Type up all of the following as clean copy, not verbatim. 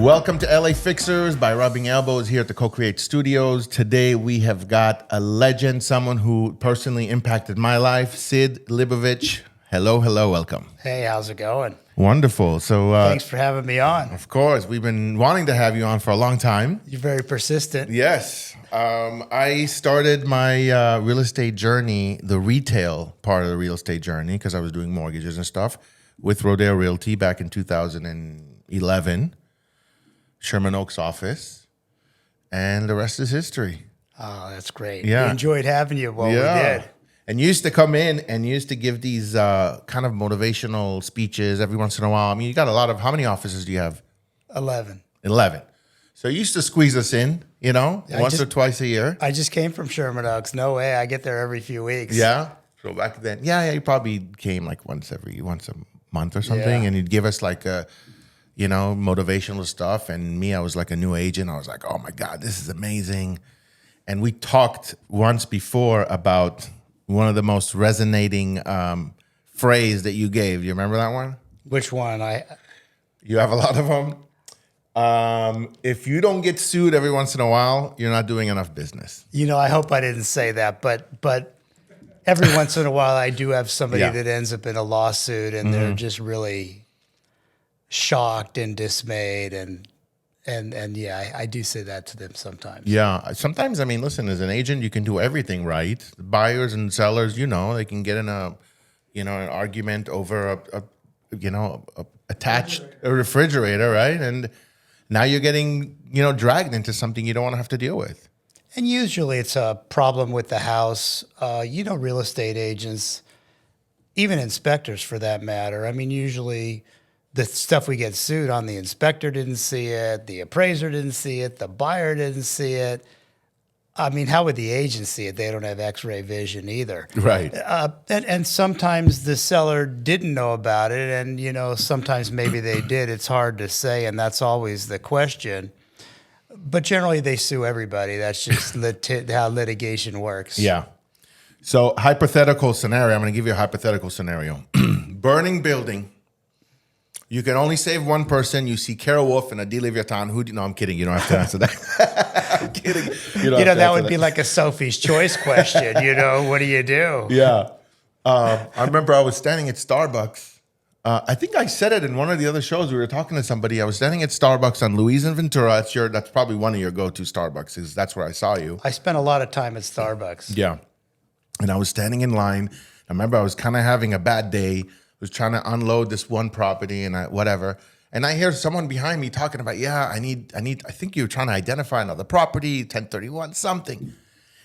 Welcome to LA Fixers by Rubbing Elbows here at the Co-Create Studios. Today we have got a legend, someone who personally impacted my life, Syd Leibovitch. Hello, welcome. Hey, how's it going? Wonderful. So Thanks for having me on. Of course, we've been wanting to have you on for a long time. You're very persistent. Yes. I started my real estate journey, the retail part of the real estate journey, because I was doing mortgages and stuff with Rodeo Realty back in 2011. Sherman Oaks office, and the rest is history. Oh, that's great. Yeah. We enjoyed having you while we did. And you used to come in and you used to give these kind of motivational speeches every once in a while. I mean, you got a lot of, how many offices do you have? 11. 11. So you used to squeeze us in, once or twice a year. I just came from Sherman Oaks. No way. I get there every few weeks. Yeah. So back then, you probably came like once a month or something, Yeah. and you'd give us like a, motivational stuff. And me, I was like a new agent. I was like, oh my God, this is amazing. And we talked once before about one of the most resonating phrase that you gave. Do you remember that one? Which one? You have a lot of them. If you don't get sued every once in a while, you're not doing enough business. I hope I didn't say that, but every once in a while I do have somebody that ends up in a lawsuit and they're just really shocked and dismayed and I do say that to them sometimes. Yeah, sometimes, I mean, listen, as an agent, you can do everything right. The buyers and sellers, they can get in an argument over a refrigerator, right? And now you're getting, dragged into something you don't want to have to deal with. And usually it's a problem with the house. Real estate agents, even inspectors for that matter. I mean, usually the stuff we get sued on, the inspector didn't see it, the appraiser didn't see it, the buyer didn't see it. I mean, how would the agent see it? They don't have X-ray vision either. Right. And sometimes the seller didn't know about it, and, sometimes maybe they did. It's hard to say, and that's always the question. But generally, they sue everybody. That's just how litigation works. Yeah. So hypothetical scenario, I'm going to give you a hypothetical scenario. Burning building. You can only save one person. You see Carol Wolf and Adil Leviathan. No, I'm kidding. You don't have to answer that. I'm kidding. That would be like a Sophie's Choice question. What do you do? Yeah. I remember I was standing at Starbucks. I think I said it in one of the other shows. We were talking to somebody. I was standing at Starbucks on Louise and Ventura. That's probably one of your go-to Starbucks, because that's where I saw you. I spent a lot of time at Starbucks. Yeah. And I was standing in line. I remember I was kind of having a bad day. Was trying to unload this one property and whatever. And I hear someone behind me talking about, I think you're trying to identify another property, 1031, something.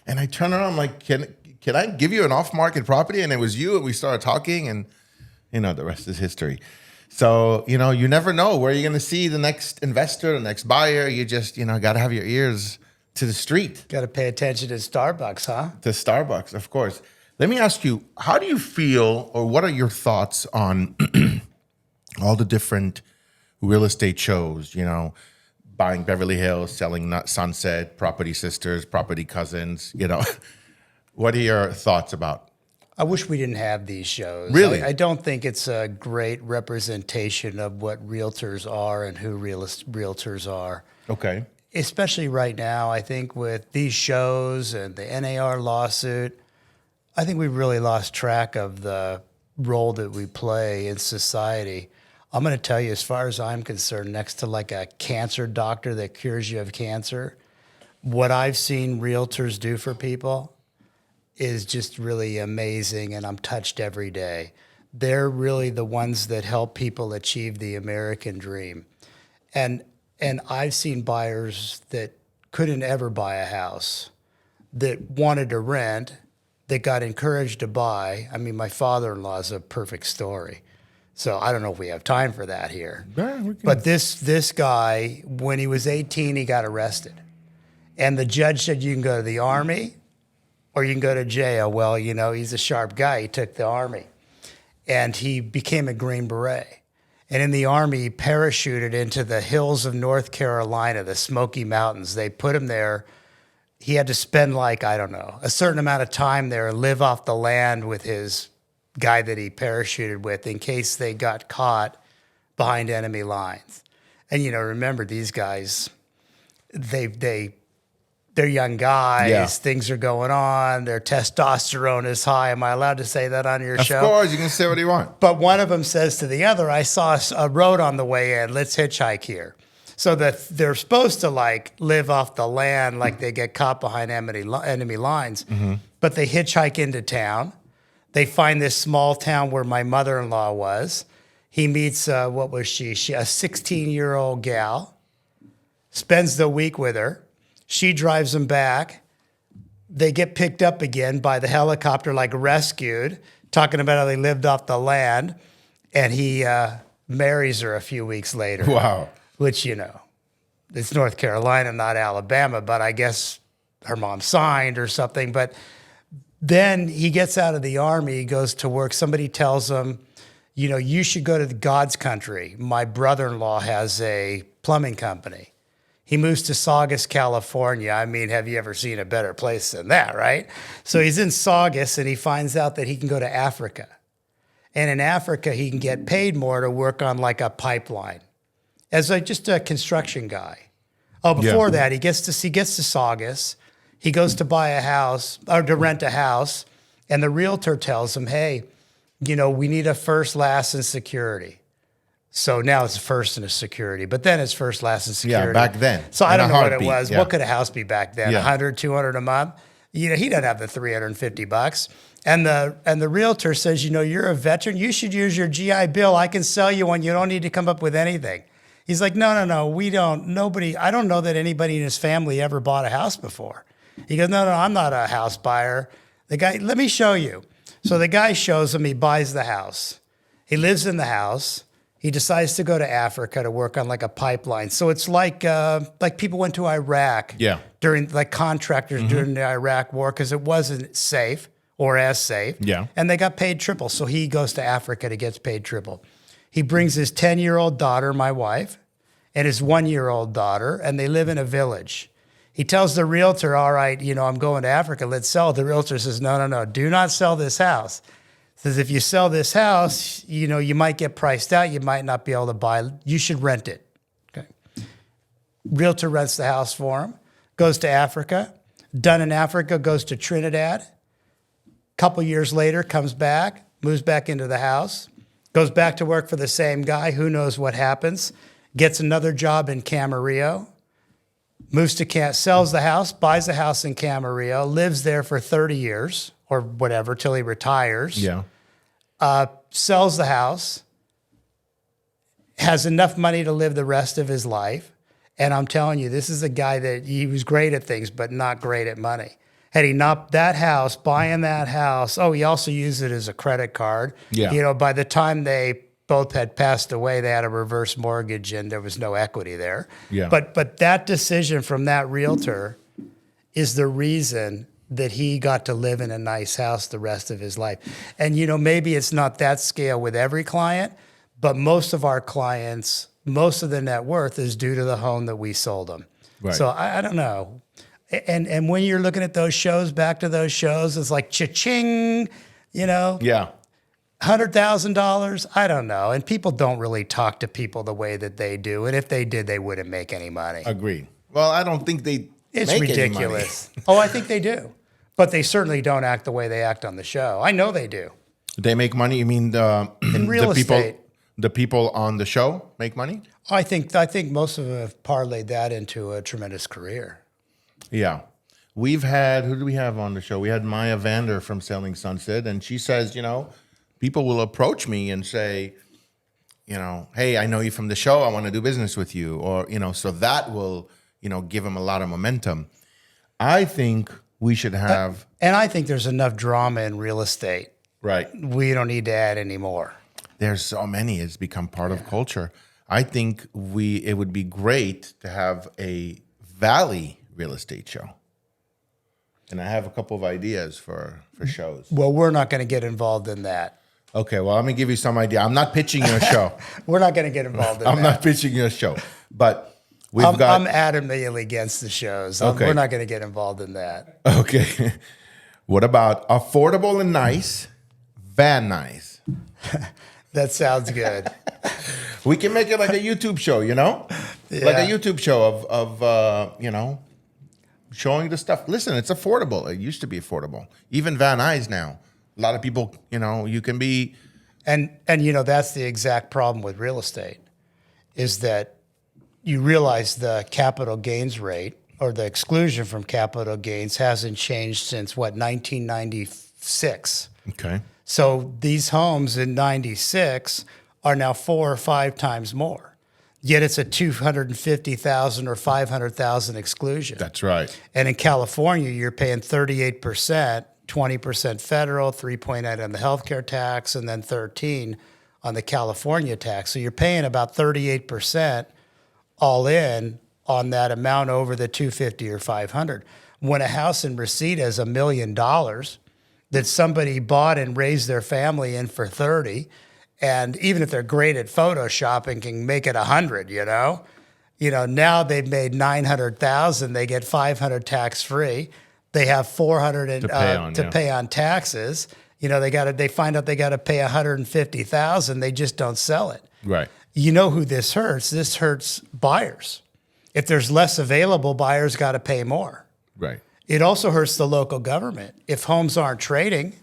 And I turn around, I'm like, can I give you an off-market property? And it was you, and we started talking, and, the rest is history. So, you never know where you're going to see the next investor, the next buyer. You just, got to have your ears to the street. Got to pay attention to Starbucks, huh? To Starbucks, of course. Let me ask you, how do you feel, or what are your thoughts on all the different real estate shows, buying Beverly Hills, selling Sunset, Property Sisters, Property Cousins, What are your thoughts about? I wish we didn't have these shows. Really? I don't think it's a great representation of what realtors are and who realtors are. Okay. Especially right now, I think with these shows and the NAR lawsuit, I think we've really lost track of the role that we play in society. I'm going to tell you, as far as I'm concerned, next to like a cancer doctor that cures you of cancer, what I've seen realtors do for people is just really amazing, and I'm touched every day. They're really the ones that help people achieve the American dream. And I've seen buyers that couldn't ever buy a house, that wanted to rent, that got encouraged to buy. I mean, my father-in-law is a perfect story. So I don't know if we have time for that here. Yeah, but this guy, when he was 18, he got arrested. And the judge said, you can go to the Army or you can go to jail. Well, he's a sharp guy. He took the Army. And he became a Green Beret. And in the Army, he parachuted into the hills of North Carolina, the Smoky Mountains. They put him there. He had to spend a certain amount of time there and live off the land with his guy that he parachuted with in case they got caught behind enemy lines. And, remember these guys, they're young guys. Yeah. Things are going on. Their testosterone is high. Am I allowed to say that on your show? Of course, you can say what you want. But one of them says to the other, I saw a road on the way in. Let's hitchhike here. So that they're supposed to live off the land like they get caught behind enemy lines. Mm-hmm. But they hitchhike into town. They find this small town where my mother-in-law was. He meets, what was she? A 16-year-old gal. Spends the week with her. She drives him back. They get picked up again by the helicopter, rescued, talking about how they lived off the land. And he marries her a few weeks later. Wow. Which, it's North Carolina, not Alabama, but I guess her mom signed or something. But then he gets out of the army, he goes to work. Somebody tells him, you should go to God's country. My brother-in-law has a plumbing company. He moves to Saugus, California. I mean, have you ever seen a better place than that, right? So he's in Saugus, and he finds out that he can go to Africa. And in Africa, he can get paid more to work on a pipeline as just a construction guy. Oh, before that, he gets to Saugus. He goes to buy a house or to rent a house, and the realtor tells him, hey, we need a first, last, and security. So now it's first and a security, but then it's first, last, and security. Yeah, back then. So I don't know what it was. Yeah. What could a house be back then? 100, 200 a month? He doesn't have the $350. And the realtor says, you're a veteran. You should use your GI Bill. I can sell you one. You don't need to come up with anything. He's like, no, we don't. Nobody, I don't know that anybody in his family ever bought a house before. He goes, no, I'm not a house buyer. The guy, let me show you. So the guy shows him, he buys the house. He lives in the house. He decides to go to Africa to work on a pipeline. So it's like people went to Iraq during contractors during the Iraq war because it wasn't safe or as safe. Yeah. And they got paid triple. So he goes to Africa to get paid triple. He brings his 10-year-old daughter, my wife, and his 1-year-old daughter, and they live in a village. He tells the realtor, all right, I'm going to Africa, let's sell it. The realtor says, no, do not sell this house. Says if you sell this house, you might get priced out. You might not be able to buy. You should rent it. Okay. Realtor rents the house for him, goes to Africa. Done in Africa, goes to Trinidad. Couple years later, comes back, moves back into the house, goes back to work for the same guy. Who knows what happens? Gets another job in Camarillo. Moves to sells the house, buys a house in Camarillo, lives there for 30 years or whatever till he retires. Yeah. Sells the house, has enough money to live the rest of his life. And I'm telling you, this is a guy that he was great at things, but not great at money. Had he not buying that house, he also used it as a credit card. Yeah. By the time they both had passed away, they had a reverse mortgage and there was no equity there. Yeah. But that decision from that realtor is the reason that he got to live in a nice house the rest of his life. And, maybe it's not that scale with every client, but most of our clients, most of the net worth is due to the home that we sold them. Right. So I don't know. And when you're looking at those shows, back to those shows, it's like cha-ching, Yeah. $100,000. I don't know. And people don't really talk to people the way that they do. And if they did, they wouldn't make any money. Agreed. Well, I don't think It's make ridiculous. I think they do. But they certainly don't act the way they act on the show. I know they do. They make money? You mean in real estate? The people on the show make money? I think most of them have parlayed that into a tremendous career. Yeah. We've had, who do we have on the show? We had Maya Vander from Selling Sunset, and she says, people will approach me and say, hey, I know you from the show. I want to do business with you. Or, so that will, give them a lot of momentum. I think we should have. And I think there's enough drama in real estate. Right. We don't need to add any more. There's so many. It's become part of culture. I think it would be great to have a Valley real estate show. And I have a couple of ideas for shows. Well, we're not going to get involved in that. Okay, well, let me give you some idea. I'm not pitching you a show. We're not going to get involved in that. I'm not pitching you a show. But I'm adamantly against the shows. Okay. We're not going to get involved in that. Okay. What about affordable and nice, van nice? That sounds good. We can make it like a YouTube show, you know? Like a YouTube show of you know, showing the stuff. Listen, it's affordable. It used to be affordable. Even Van Nuys now. A lot of people, you know, you can be. And you know, that's the exact problem with real estate is that you realize the capital gains rate or the exclusion from capital gains hasn't changed since what, 1996. Okay. So these homes in 96 are now 4 or 5 times more. Yet it's a 250,000 or 500,000 exclusion. That's right. And in California, you're paying 38%, 20% federal, 3.8 on the healthcare tax, and then 13 on the California tax. So you're paying about 38% all in on that amount over the 250 or 500. When a house in Reseda is $1 million that somebody bought and raised their family in for 30, and even if they're great at Photoshop and can make it 100, you know, now they've made 900,000, they get 500 tax free. They have 400 to pay on taxes. You know, they find out they got to pay 150,000. They just don't sell it. Right. You know who this hurts? This hurts buyers. If there's less available, buyers got to pay more. Right. It also hurts the local government. If homes aren't trading,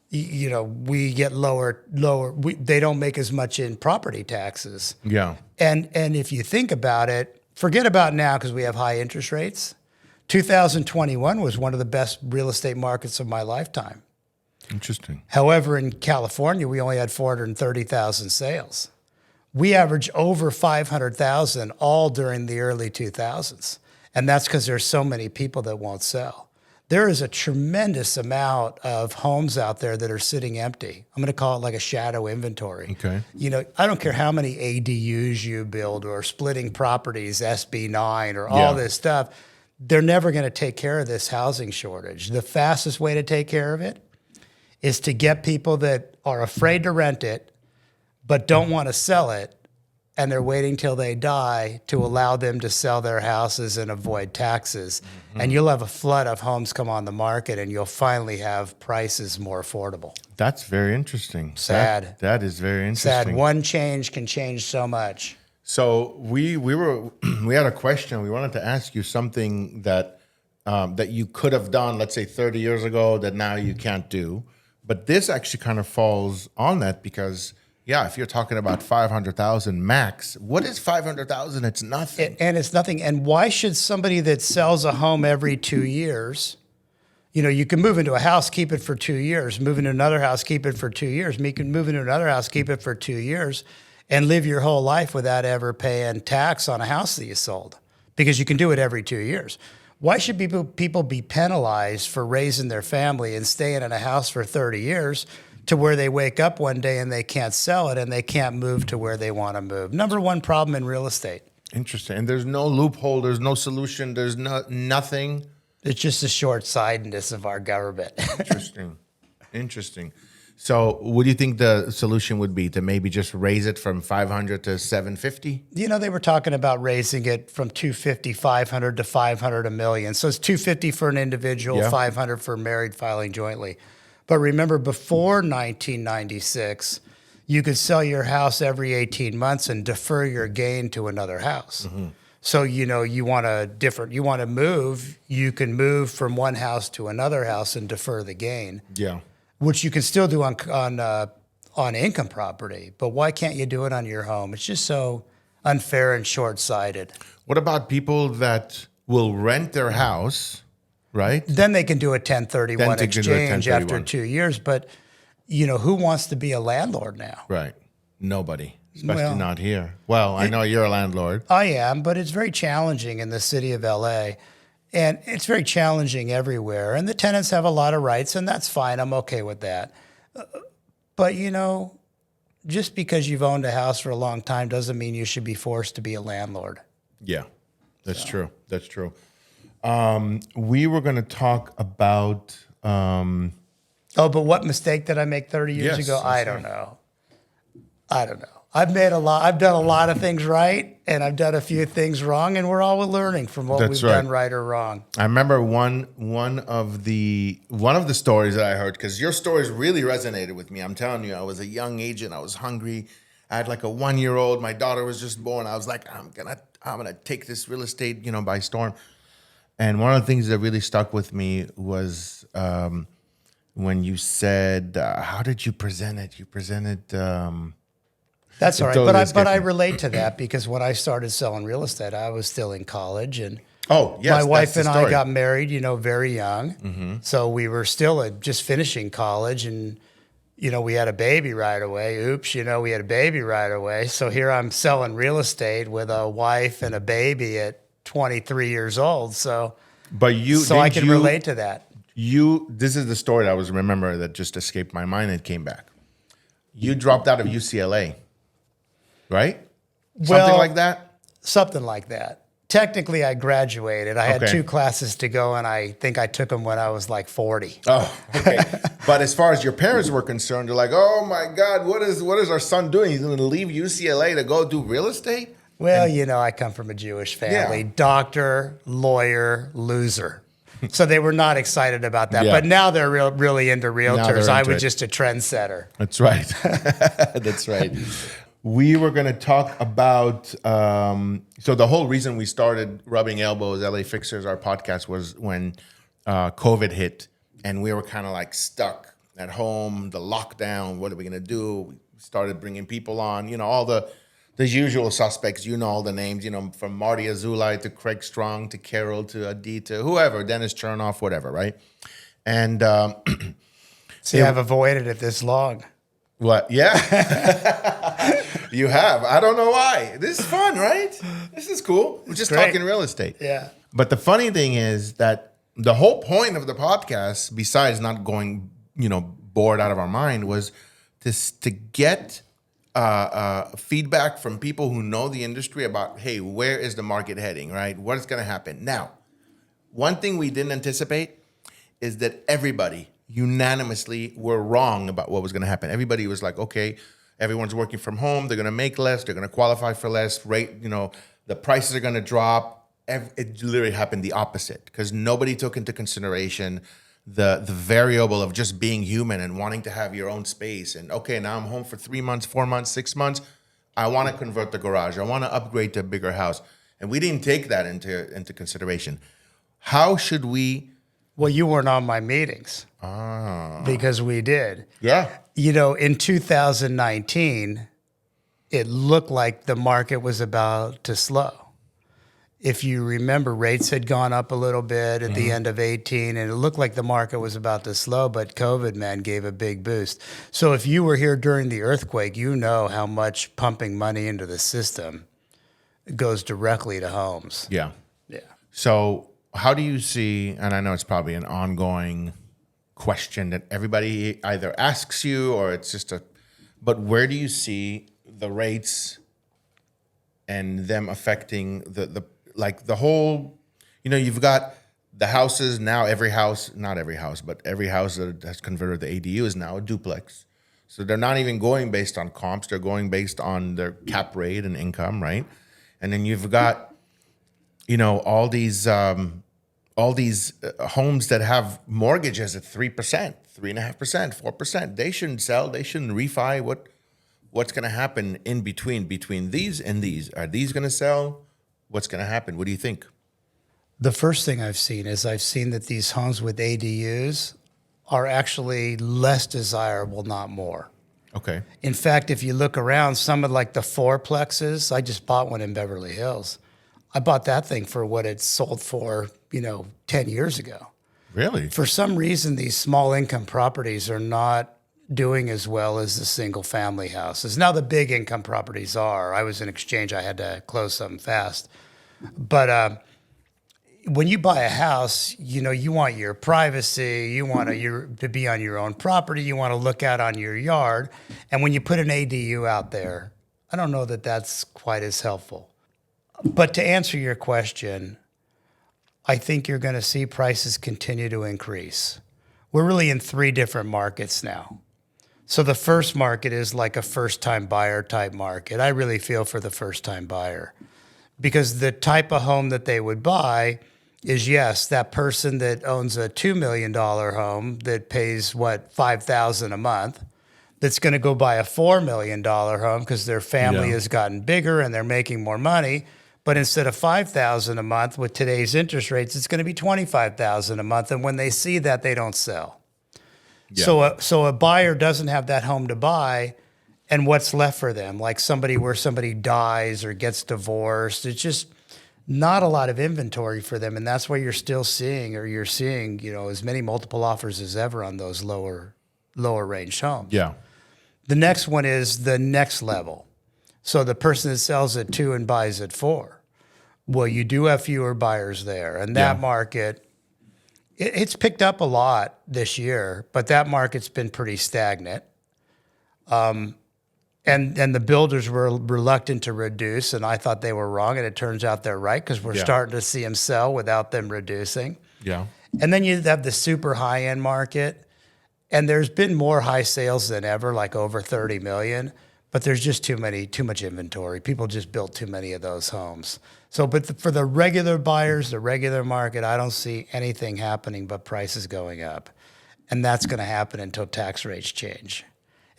you know, we get lower. They don't make as much in property taxes. Yeah. And if you think about it, forget about now because we have high interest rates. 2021 was one of the best real estate markets of my lifetime. Interesting. However, in California, we only had 430,000 sales. We averaged over 500,000 all during the early 2000s. And that's because there's so many people that won't sell. There is a tremendous amount of homes out there that are sitting empty. I'm going to call it like a shadow inventory. Okay. You know, I don't care how many ADUs you build or splitting properties, SB9 or all this stuff. They're never going to take care of this housing shortage. The fastest way to take care of it is to get people that are afraid to rent it but don't want to sell it, and they're waiting till they die to allow them to sell their houses and avoid taxes. Mm-hmm. And you'll have a flood of homes come on the market, and you'll finally have prices more affordable. That's very interesting. Sad. That is very interesting. Sad. One change can change so much. So we had a question. We wanted to ask you something that that you could have done, let's say 30 years ago, that now you can't do. But this actually kind of falls on that because, yeah, if you're talking about 500,000 max, what is 500,000? It's nothing. And it's nothing. And why should somebody that sells a home every 2 years, you know, you can move into a house, keep it for 2 years, move into another house, keep it for 2 years. You can move into another house, keep it for 2 years, and live your whole life without ever paying tax on a house that you sold, because you can do it every 2 years. Why should people be penalized for raising their family and staying in a house for 30 years to where they wake up one day and they can't sell it and they can't move to where they want to move? Number one problem in real estate. Interesting. And there's no loophole. There's no solution. There's nothing. It's just the short-sightedness of our government. Interesting. So what do you think the solution would be? To maybe just raise it from 500 to 750? You know, they were talking about raising it from 250, 500 to 500 a million. So it's 250 for an individual, 500 for married filing jointly. But remember, before 1996, you could sell your house every 18 months and defer your gain to another house. Mm-hmm. So, you know, you want to move, you can move from one house to another house and defer the gain. Yeah. Which you can still do on income property, but why can't you do it on your home? It's just so unfair and short-sighted. What about people that will rent their house, right? Then they can do a 1031 exchange after 2 years, but you know, who wants to be a landlord now? Right. Nobody, especially not here. Well, I know you're a landlord. I am, but it's very challenging in the city of LA. And it's very challenging everywhere. And the tenants have a lot of rights, and that's fine. I'm okay with that. But, you know, just because you've owned a house for a long time doesn't mean you should be forced to be a landlord. Yeah, that's true. That's true. We were going to talk about... but what mistake did I make 30 years ago? I don't know. I've done a lot of things right, and I've done a few things wrong, and we're all learning from what we've done right or wrong. I remember one of the stories that I heard, because your stories really resonated with me. I'm telling you, I was a young agent. I was hungry. I had like a 1-year-old. My daughter was just born. I was like, I'm gonna take this real estate, by storm. And one of the things that really stuck with me was when you said, how did you present it? You presented. That's all right, but I relate to that because when I started selling real estate, I was still in college, and my wife and I got married, very young. Mm-hmm. So we were still just finishing college, and we had a baby right away. Oops, we had a baby right away. So here I'm selling real estate with a wife and a baby at 23 years old. So I can relate to that. This is the story that I was remember that just escaped my mind and came back. You dropped out of UCLA. Right? Something like that? Something like that. Technically, I graduated. I had 2 classes to go, and I think I took them when I was like 40. Oh, okay. But as far as your parents were concerned, they're like, oh, my God, what is our son doing? He's going to leave UCLA to go do real estate? Well, I come from a Jewish family. Yeah. Doctor, lawyer, loser. So they were not excited about that. Yeah. But now they're really into realtors. I was just a trendsetter. That's right. That's right. We were going to talk about, so the whole reason we started Rubbing Elbows, LA Fixers, our podcast, was when COVID hit and we were kind of like stuck at home, the lockdown, what are we going to do? We started bringing people on, all the usual suspects, all the names, from Marty Azulai to Craig Strong to Carol to Adi to whoever, Dennis Chernoff, whatever, right? And so I've avoided it this long. What? Yeah. You have. I don't know why. This is fun, right? This is cool. We're just talking real estate. Yeah. But the funny thing is that the whole point of the podcast, besides not going, bored out of our mind, was to get feedback from people who know the industry about, hey, where is the market heading, right? What is going to happen? Now, one thing we didn't anticipate is that everybody unanimously were wrong about what was going to happen. Everybody was like, okay, everyone's working from home. They're going to make less. They're going to qualify for less. Rate, the prices are going to drop. It literally happened the opposite because nobody took into consideration the variable of just being human and wanting to have your own space. And okay, now I'm home for 3 months, 4 months, 6 months. I want to convert the garage. I want to upgrade to a bigger house. And we didn't take that into consideration. How should we? Well, you weren't on my meetings. Because we did. Yeah. In 2019, it looked like the market was about to slow. If you remember, rates had gone up a little bit at the end of 18, and it looked like the market was about to slow, but COVID, man, gave a big boost. So if you were here during the earthquake, you know how much pumping money into the system goes directly to homes. Yeah. Yeah. So how do you see, and I know it's probably an ongoing question that everybody either asks you or it's just but where do you see the rates and them affecting the whole, you've got the houses now, not every house, but every house that has converted the ADU is now a duplex. So they're not even going based on comps. They're going based on their cap rate and income, right? And then you've got, all these homes that have mortgages at 3%, 3.5%, 4%. They shouldn't sell. They shouldn't refi. What's going to happen in between these and these? Are these going to sell? What's going to happen? What do you think? The first thing I've seen is that these homes with ADUs are actually less desirable, not more. Okay. In fact, if you look around, some of like the fourplexes, I just bought one in Beverly Hills. I bought that thing for what it sold for, 10 years ago. Really? For some reason, these small income properties are not doing as well as the single family houses. Now the big income properties are. I was in exchange. I had to close something fast. But when you buy a house, you want your privacy. You want to be on your own property. You want to look out on your yard. And when you put an ADU out there, I don't know that that's quite as helpful. But to answer your question, I think you're going to see prices continue to increase. We're really in 3 different markets now. So the first market is like a first-time buyer type market. I really feel for the first-time buyer because the type of home that they would buy is, yes, that person that owns a $2 million home that pays, $5,000 a month, that's going to go buy a $4 million home because their family has gotten bigger and they're making more money. But instead of $5,000 a month with today's interest rates, it's going to be $25,000 a month. And when they see that, they don't sell. Yeah. So a buyer doesn't have that home to buy, and what's left for them? Like somebody dies or gets divorced. It's just not a lot of inventory for them, and that's why you're seeing as many multiple offers as ever on those lower range homes. Yeah. The next one is the next level. So the person that sells at 2 and buys at 4. Well, you do have fewer buyers there, and that market. It's picked up a lot this year, but that market's been pretty stagnant. And the builders were reluctant to reduce, and I thought they were wrong, and it turns out they're right because we're starting to see them sell without them reducing. Yeah. And then you have the super high-end market, and there's been more high sales than ever, like over 30 million, but there's just too much inventory. People just built too many of those homes. So, but for the regular buyers, the regular market, I don't see anything happening but prices going up. And that's going to happen until tax rates change.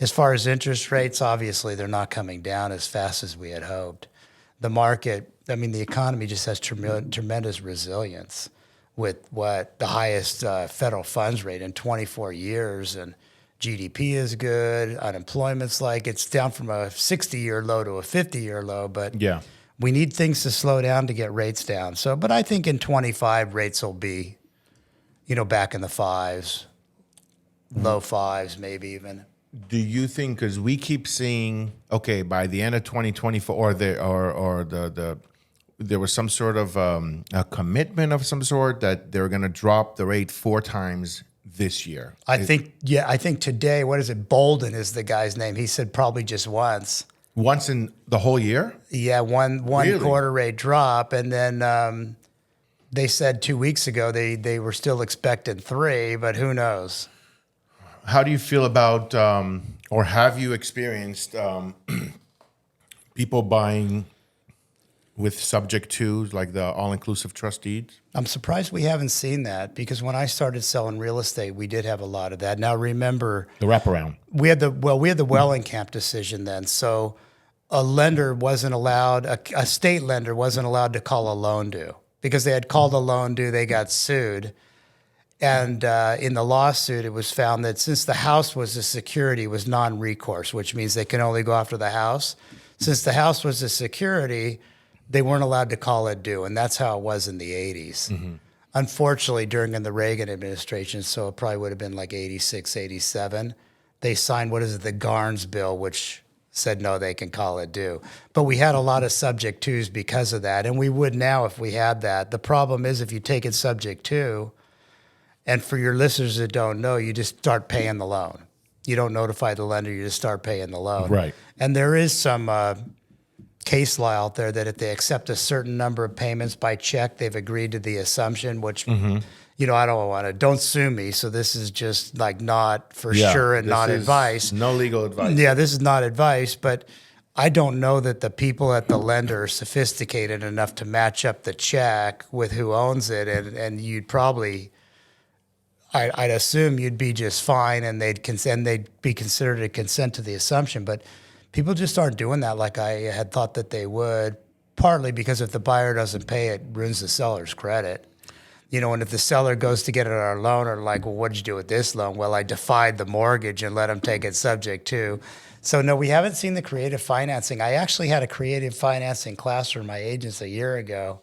As far as interest rates, obviously, they're not coming down as fast as we had hoped. The market, the economy just has tremendous resilience with the highest federal funds rate in 24 years. And GDP is good. Unemployment's it's down from a 60-year low to a 50-year low. But we need things to slow down to get rates down. So, but I think in 25 rates will be, back in the 5s, low 5s, maybe even. Do you think, because we keep seeing, by the end of 2024, there was some sort of a commitment of some sort that they're going to drop the rate 4 times this year. I think today, what is it? Bolden is the guy's name. He said probably just once. Once in the whole year? Yeah, one really? Quarter rate drop. And then they said 2 weeks ago they were still expecting 3, but who knows? How do you feel about, or have you experienced people buying with subject to, like the all-inclusive trust deeds? I'm surprised we haven't seen that because when I started selling real estate, we did have a lot of that. Now remember, the wraparound. We had the Wellenkamp decision then. So a lender wasn't allowed, a state lender wasn't allowed to call a loan due because they had called a loan due, they got sued. And in the lawsuit, it was found that since the house was a security, it was non-recourse, which means they can only go after the house. Since the house was a security, they weren't allowed to call it due, and that's how it was in the 80s. Mm-hmm. Unfortunately, during the Reagan administration, so it probably would have been like 86, 87, they signed, the Garnes bill, which said, no, they can call it due. But we had a lot of subject twos because of that, and we would now if we had that. The problem is if you take it subject to, and for your listeners that don't know, you just start paying the loan. You don't notify the lender, you just start paying the loan. Right. And there is some case law out there that if they accept a certain number of payments by check, they've agreed to the assumption, which, don't sue me. So this is just not for sure and not advice. No legal advice. Yeah, this is not advice, but I don't know that the people at the lender are sophisticated enough to match up the check with who owns it. And you'd probably, I'd assume you'd be just fine and they'd be considered a consent to the assumption. But people just aren't doing that like I had thought that they would, partly because if the buyer doesn't pay, it ruins the seller's credit. And if the seller goes to get it on our loan or what did you do with this loan? Well, I defied the mortgage and let them take it subject to. So no, we haven't seen the creative financing. I actually had a creative financing class for my agents a year ago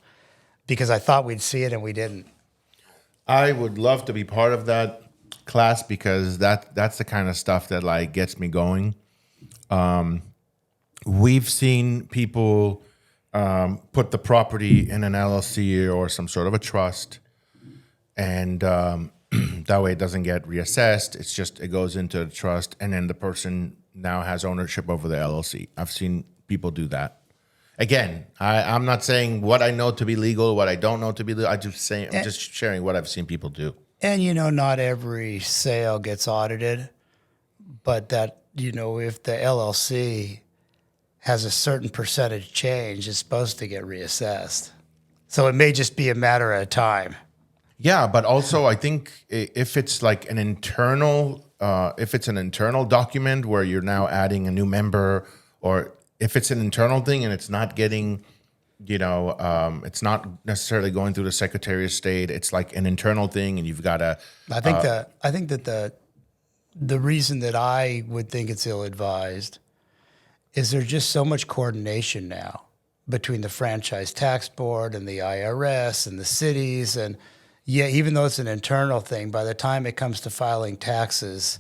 because I thought we'd see it and we didn't. I would love to be part of that class because that's the kind of stuff that gets me going. We've seen people put the property in an LLC or some sort of a trust, and that way it doesn't get reassessed. It goes into the trust, and then the person now has ownership over the LLC. I've seen people do that. Again, I'm not saying what I know to be legal, what I don't know to be legal. I'm just sharing what I've seen people do. And not every sale gets audited. but that, if the LLC has a certain percentage change, it's supposed to get reassessed. So it may just be a matter of time. Yeah, but also I think if it's like an internal, if it's an internal document where you're now adding a new member, or if it's an internal thing and it's not getting, it's not necessarily going through the Secretary of State. It's like an internal thing, and you've got to. I think that the reason that I would think it's ill-advised is there's just so much coordination now between the franchise tax board and the IRS and the cities. And yeah, even though it's an internal thing, by the time it comes to filing taxes,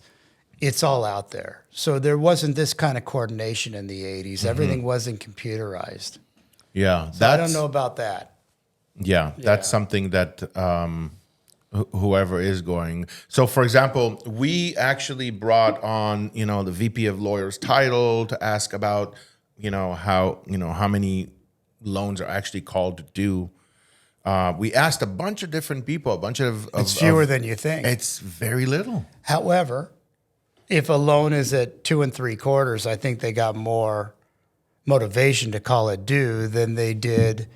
it's all out there. So there wasn't this kind of coordination in the 80s. Everything wasn't computerized. Yeah, So I don't know about that. Yeah, that's something that whoever is going. So, for example, we actually brought on, the VP of Lawyers title to ask about, how many loans are actually called due. We asked a bunch of different people, It's fewer than you think. It's very little. However, if a loan is at 2 3/4, I think they got more motivation to call it due than they did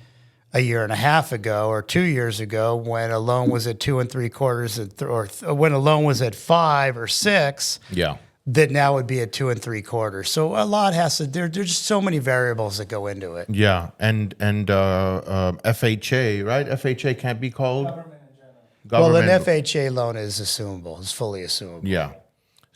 a year and a half ago or 2 years ago when a loan was at 2 3/4 or when a loan was at 5 or 6. Yeah. That now would be at 2 3/4. So a lot has to. There's just so many variables that go into it. Yeah, and FHA, right? FHA can't be called Well, an FHA loan is assumable. It's fully assumable. Yeah.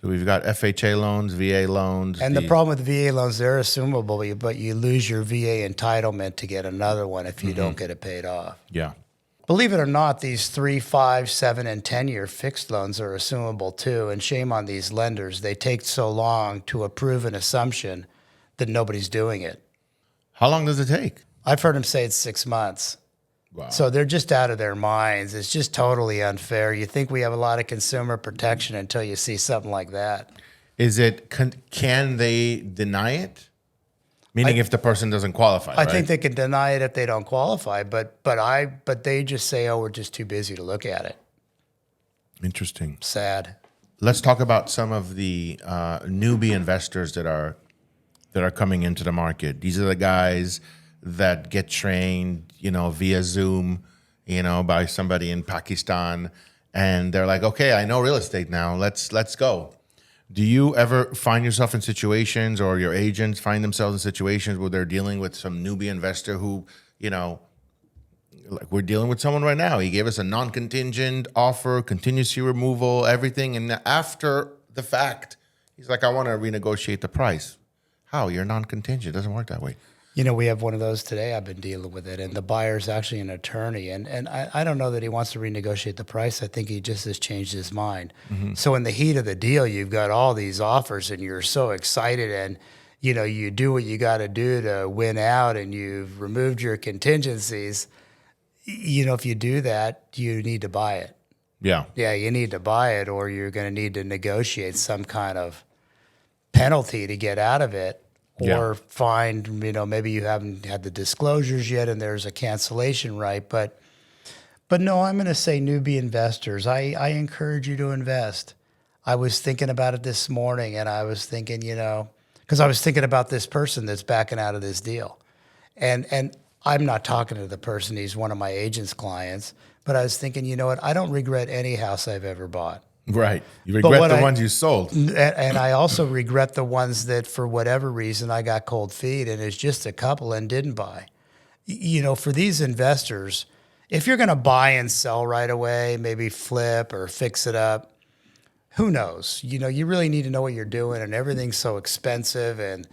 So we've got FHA loans, VA loans. And the problem with VA loans, they're assumable, but you lose your VA entitlement to get another one if you don't get it paid off. Yeah. Believe it or not, these 3, 5, 7, and 10-year fixed loans are assumable too. And shame on these lenders. They take so long to approve an assumption that nobody's doing it. How long does it take? I've heard them say it's 6 months. Wow. So they're just out of their minds. It's just totally unfair. You think we have a lot of consumer protection until you see something like that. Is it, can they deny it? Meaning if the person doesn't qualify, I think they can deny it if they don't qualify, but they just say, oh, we're just too busy to look at it. Interesting. Sad. Let's talk about some of the newbie investors that are coming into the market. These are the guys that get trained, via Zoom, by somebody in Pakistan, and they're like, okay, I know real estate now. Let's go. Do you ever find yourself in situations, or your agents find themselves in situations where they're dealing with some newbie investor who, like we're dealing with someone right now. He gave us a non-contingent offer, contingency removal, everything, and after the fact, he's like, I want to renegotiate the price. How? You're non-contingent. It doesn't work that way. We have one of those today. I've been dealing with it, and the buyer's actually an attorney, and I don't know that he wants to renegotiate the price. I think he just has changed his mind. So in the heat of the deal, you've got all these offers, and you're so excited, and you do what you got to do to win out, and you've removed your contingencies. If you do that, you need to buy it. Yeah. Yeah, you need to buy it, or you're going to need to negotiate some kind of penalty to get out of it. Or find, maybe you haven't had the disclosures yet and there's a cancellation right. But no, I'm going to say newbie investors, I encourage you to invest. I was thinking about it this morning, and I was thinking, because I was thinking about this person that's backing out of this deal. And I'm not talking to the person. He's one of my agent's clients. But I was thinking, you know what? I don't regret any house I've ever bought. Right. You regret the ones you sold. And I also regret the ones that, for whatever reason, I got cold feet, and it's just a couple and didn't buy. For these investors, if you're going to buy and sell right away, maybe flip or fix it up, who knows? You really need to know what you're doing, and everything's so expensive, and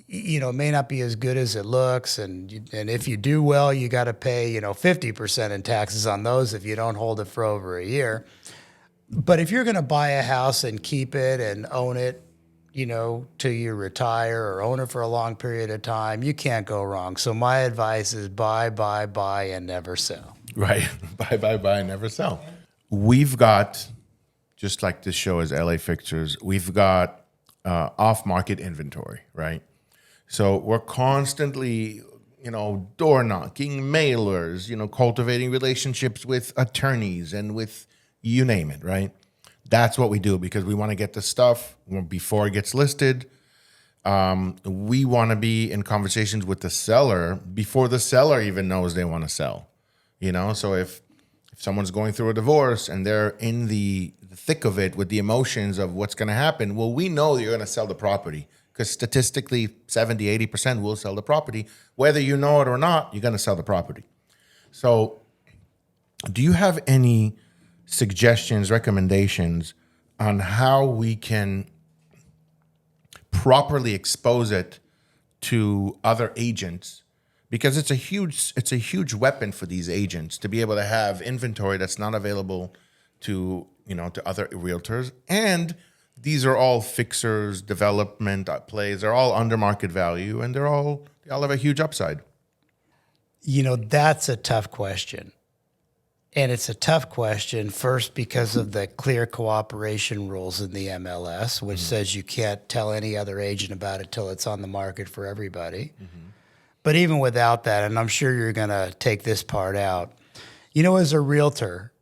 it may not be as good as it looks. And if you do well, you got to pay 50% in taxes on those if you don't hold it for over a year. But if you're going to buy a house and keep it and own it, till you retire, or own it for a long period of time, you can't go wrong. So my advice is buy, and never sell. Right. Buy, and never sell. We've got, just like this show is LA Fixtures, we've got off-market inventory, right? So we're constantly, door knocking, mailers, cultivating relationships with attorneys and with you name it, right? That's what we do because we want to get the stuff before it gets listed. We want to be in conversations with the seller before the seller even knows they want to sell. So if someone's going through a divorce and they're in the thick of it with the emotions of what's going to happen, well, we know you're going to sell the property because statistically 70, 80% will sell the property. Whether you know it or not, you're going to sell the property. So do you have any suggestions, recommendations on how we can properly expose it to other agents? Because it's a huge weapon for these agents to be able to have inventory that's not available to other realtors. And these are all fixers, development plays. They're all under market value, and they all have a huge upside. That's a tough question. And it's a tough question, first, because of the clear cooperation rules in the MLS, which says you can't tell any other agent about it till it's on the market for everybody. But even without that, and I'm sure you're going to take this part out, as a realtor,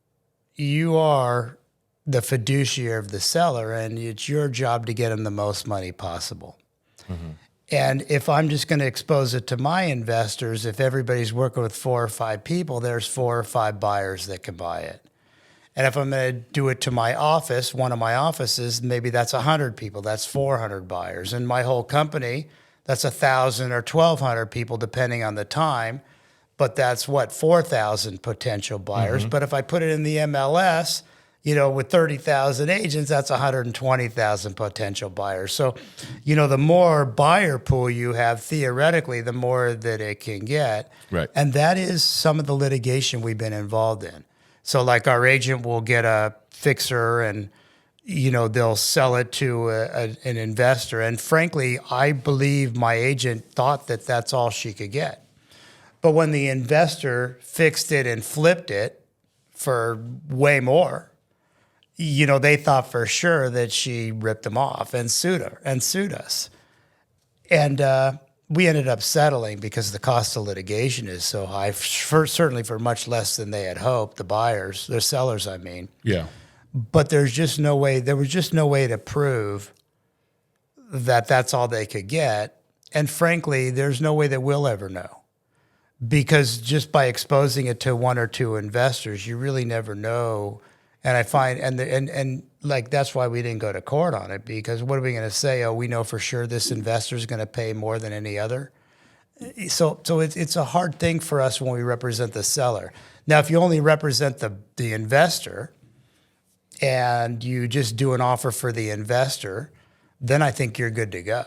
you are the fiduciary of the seller, and it's your job to get them the most money possible. And if I'm just going to expose it to my investors, if everybody's working with 4 or 5 people, there's 4 or 5 buyers that can buy it. And if I'm going to do it to my office, one of my offices, maybe that's 100 people, that's 400 buyers. And my whole company, that's 1,000 or 1,200 people, depending on the time. But that's 4,000 potential buyers. But if I put it in the MLS, with 30,000 agents, that's 120,000 potential buyers. So, the more buyer pool you have, theoretically, the more that it can get. Right. And that is some of the litigation we've been involved in. So like our agent will get a fixer and, they'll sell it to an investor. And frankly, I believe my agent thought that that's all she could get. But when the investor fixed it and flipped it for way more, they thought for sure that she ripped them off and sued us. And we ended up settling because the cost of litigation is so high, certainly for much less than they had hoped, the sellers, I mean. Yeah. But there was just no way to prove that that's all they could get. And frankly, there's no way that we'll ever know. Because just by exposing it to 1 or 2 investors, you really never know. And I find, and like, that's why we didn't go to court on it, because what are we going to say? Oh, we know for sure this investor is going to pay more than any other. So it's a hard thing for us when we represent the seller. Now, if you only represent the investor and you just do an offer for the investor, then I think you're good to go.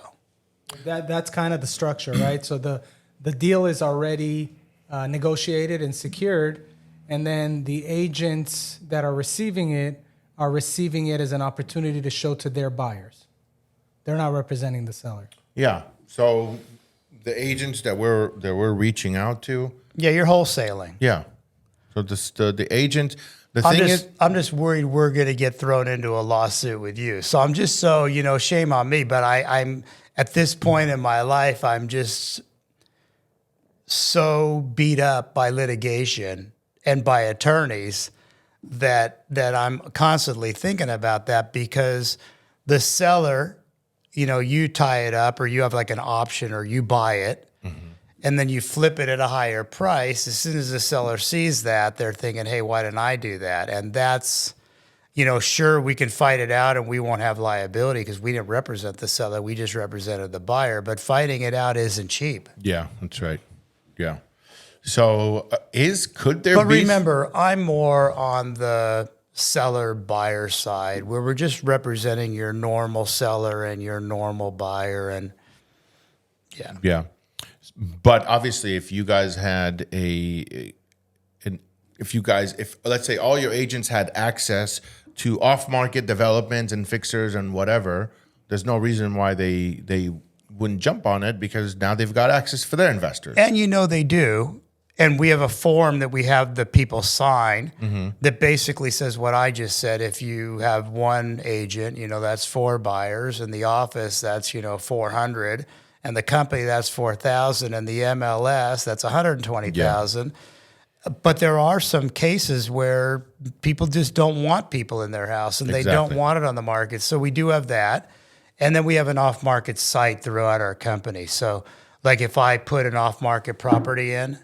That's kind of the structure, right? So the deal is already negotiated and secured. And then the agents that are receiving it as an opportunity to show to their buyers. They're not representing the seller. Yeah. So the agents that we're reaching out to. Yeah, you're wholesaling. Yeah. So the agent. I'm just worried we're going to get thrown into a lawsuit with you. So I'm just shame on me. But I'm at this point in my life, I'm just so beat up by litigation and by attorneys that I'm constantly thinking about that, because the seller, you tie it up or you have like an option or you buy it and then you flip it at a higher price. As soon as the seller sees that, they're thinking, hey, why didn't I do that? And that's, sure, we can fight it out and we won't have liability because we didn't represent the seller. We just represented the buyer. But fighting it out isn't cheap. Yeah, that's right. Yeah. So could there But be... remember, I'm more on the seller buyer side where we're just representing your normal seller and your normal buyer. And Yeah. But obviously if you guys had if let's say all your agents had access to off-market developments and fixers and whatever, there's no reason why they wouldn't jump on it, because now they've got access for their investors. And they do. And we have a form that we have the people sign that basically says what I just said. If you have one agent, that's 4 buyers, and the office, that's, 400, and the company, that's 4,000, and the MLS, that's 120,000. But there are some cases where people just don't want people in their house and they don't want it on the market. So we do have that. And then we have an off-market site throughout our company. So like if I put an off-market property in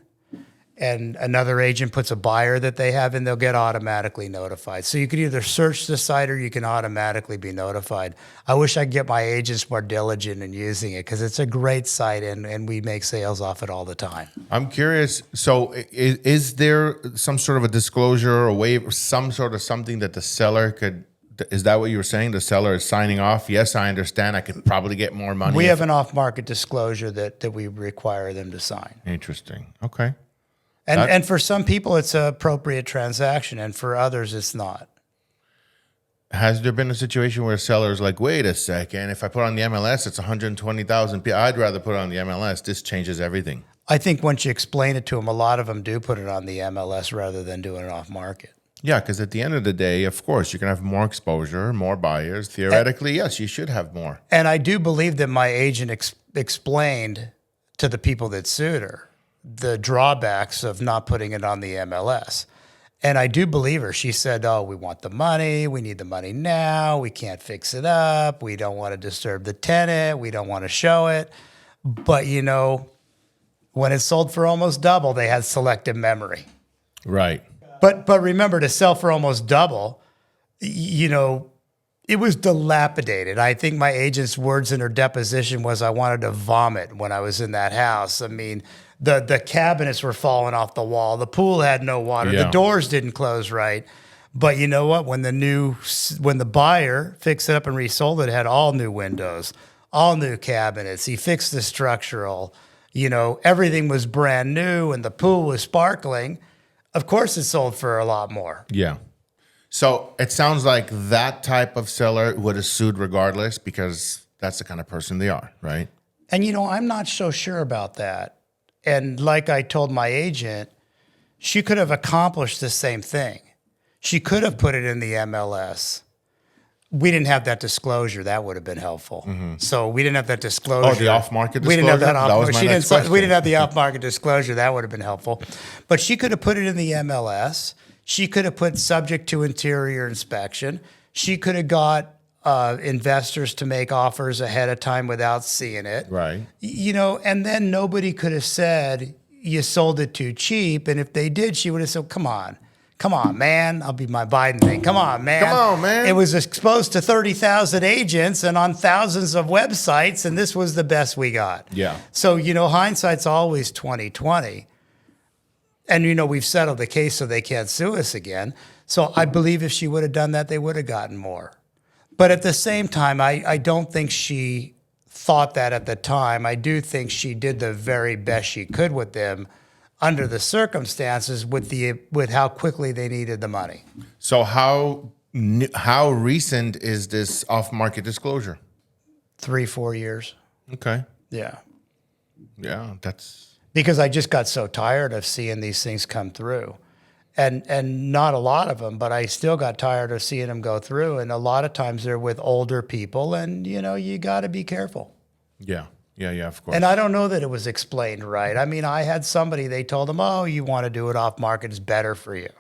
and another agent puts a buyer that they have in, they'll get automatically notified. So you can either search the site or you can automatically be notified. I wish I could get my agents more diligent in using it because it's a great site and we make sales off it all the time. I'm curious. So is there some sort of a disclosure or waiver, some sort of something that the seller could, is that what you were saying? The seller is signing off? Yes, I understand. I could probably get more money. We have an off-market disclosure that we require them to sign. Interesting. Okay. And for some people, it's an appropriate transaction, and for others, it's not. Has there been a situation where a seller's like, wait a second, if I put on the MLS, it's 120,000 people. I'd rather put it on the MLS. This changes everything. I think once you explain it to them, a lot of them do put it on the MLS rather than doing it off market. Yeah, because at the end of the day, of course, you can have more exposure, more buyers. Theoretically, yes, you should have more. And I do believe that my agent explained to the people that sued her the drawbacks of not putting it on the MLS. And I do believe her. She said, oh, we want the money. We need the money now. We can't fix it up. We don't want to disturb the tenant. We don't want to show it. But, you know, when it sold for almost double, they had selective memory. Right. But remember, to sell for almost double, you know, it was dilapidated. I think my agent's words in her deposition was, I wanted to vomit when I was in that house. I mean, the cabinets were falling off the wall. The pool had no water. Yeah. The doors didn't close right. But you know what? When the buyer fixed it up and resold it, it had all new windows, all new cabinets. He fixed the structural. You know, everything was brand new and the pool was sparkling. Of course, it sold for a lot more. Yeah. So it sounds like that type of seller would have sued regardless because that's the kind of person they are, right? And, you know, I'm not so sure about that. And like I told my agent, she could have accomplished the same thing. She could have put it in the MLS. We didn't have that disclosure. That would have been helpful. Mm-hmm. So we didn't have that disclosure. Oh, the off-market disclosure? We didn't have that off-market. We didn't have the off-market disclosure. That would have been helpful. But she could have put it in the MLS. She could have put subject to interior inspection. She could have got investors to make offers ahead of time without seeing it. Right. You know, and then nobody could have said you sold it too cheap. And if they did, she would have said, come on, man. I'll be my Biden thing. Come on, man. Come on, man. It was exposed to 30,000 agents and on thousands of websites, and this was the best we got. Yeah. So, you know, hindsight's always 20/20. And, you know, we've settled the case so they can't sue us again. So I believe if she would have done that, they would have gotten more. But at the same time, I don't think she thought that at the time. I do think she did the very best she could with them under the circumstances with how quickly they needed the money. So how recent is this off-market disclosure? 3-4 years. Okay. Yeah. Yeah, that's... Because I just got so tired of seeing these things come through. And not a lot of them, but I still got tired of seeing them go through. And a lot of times they're with older people, and, you know, you got to be careful. Yeah, of course. And I don't know that it was explained right. I mean, I had somebody, they told them, oh, you want to do it off market, it's better for you.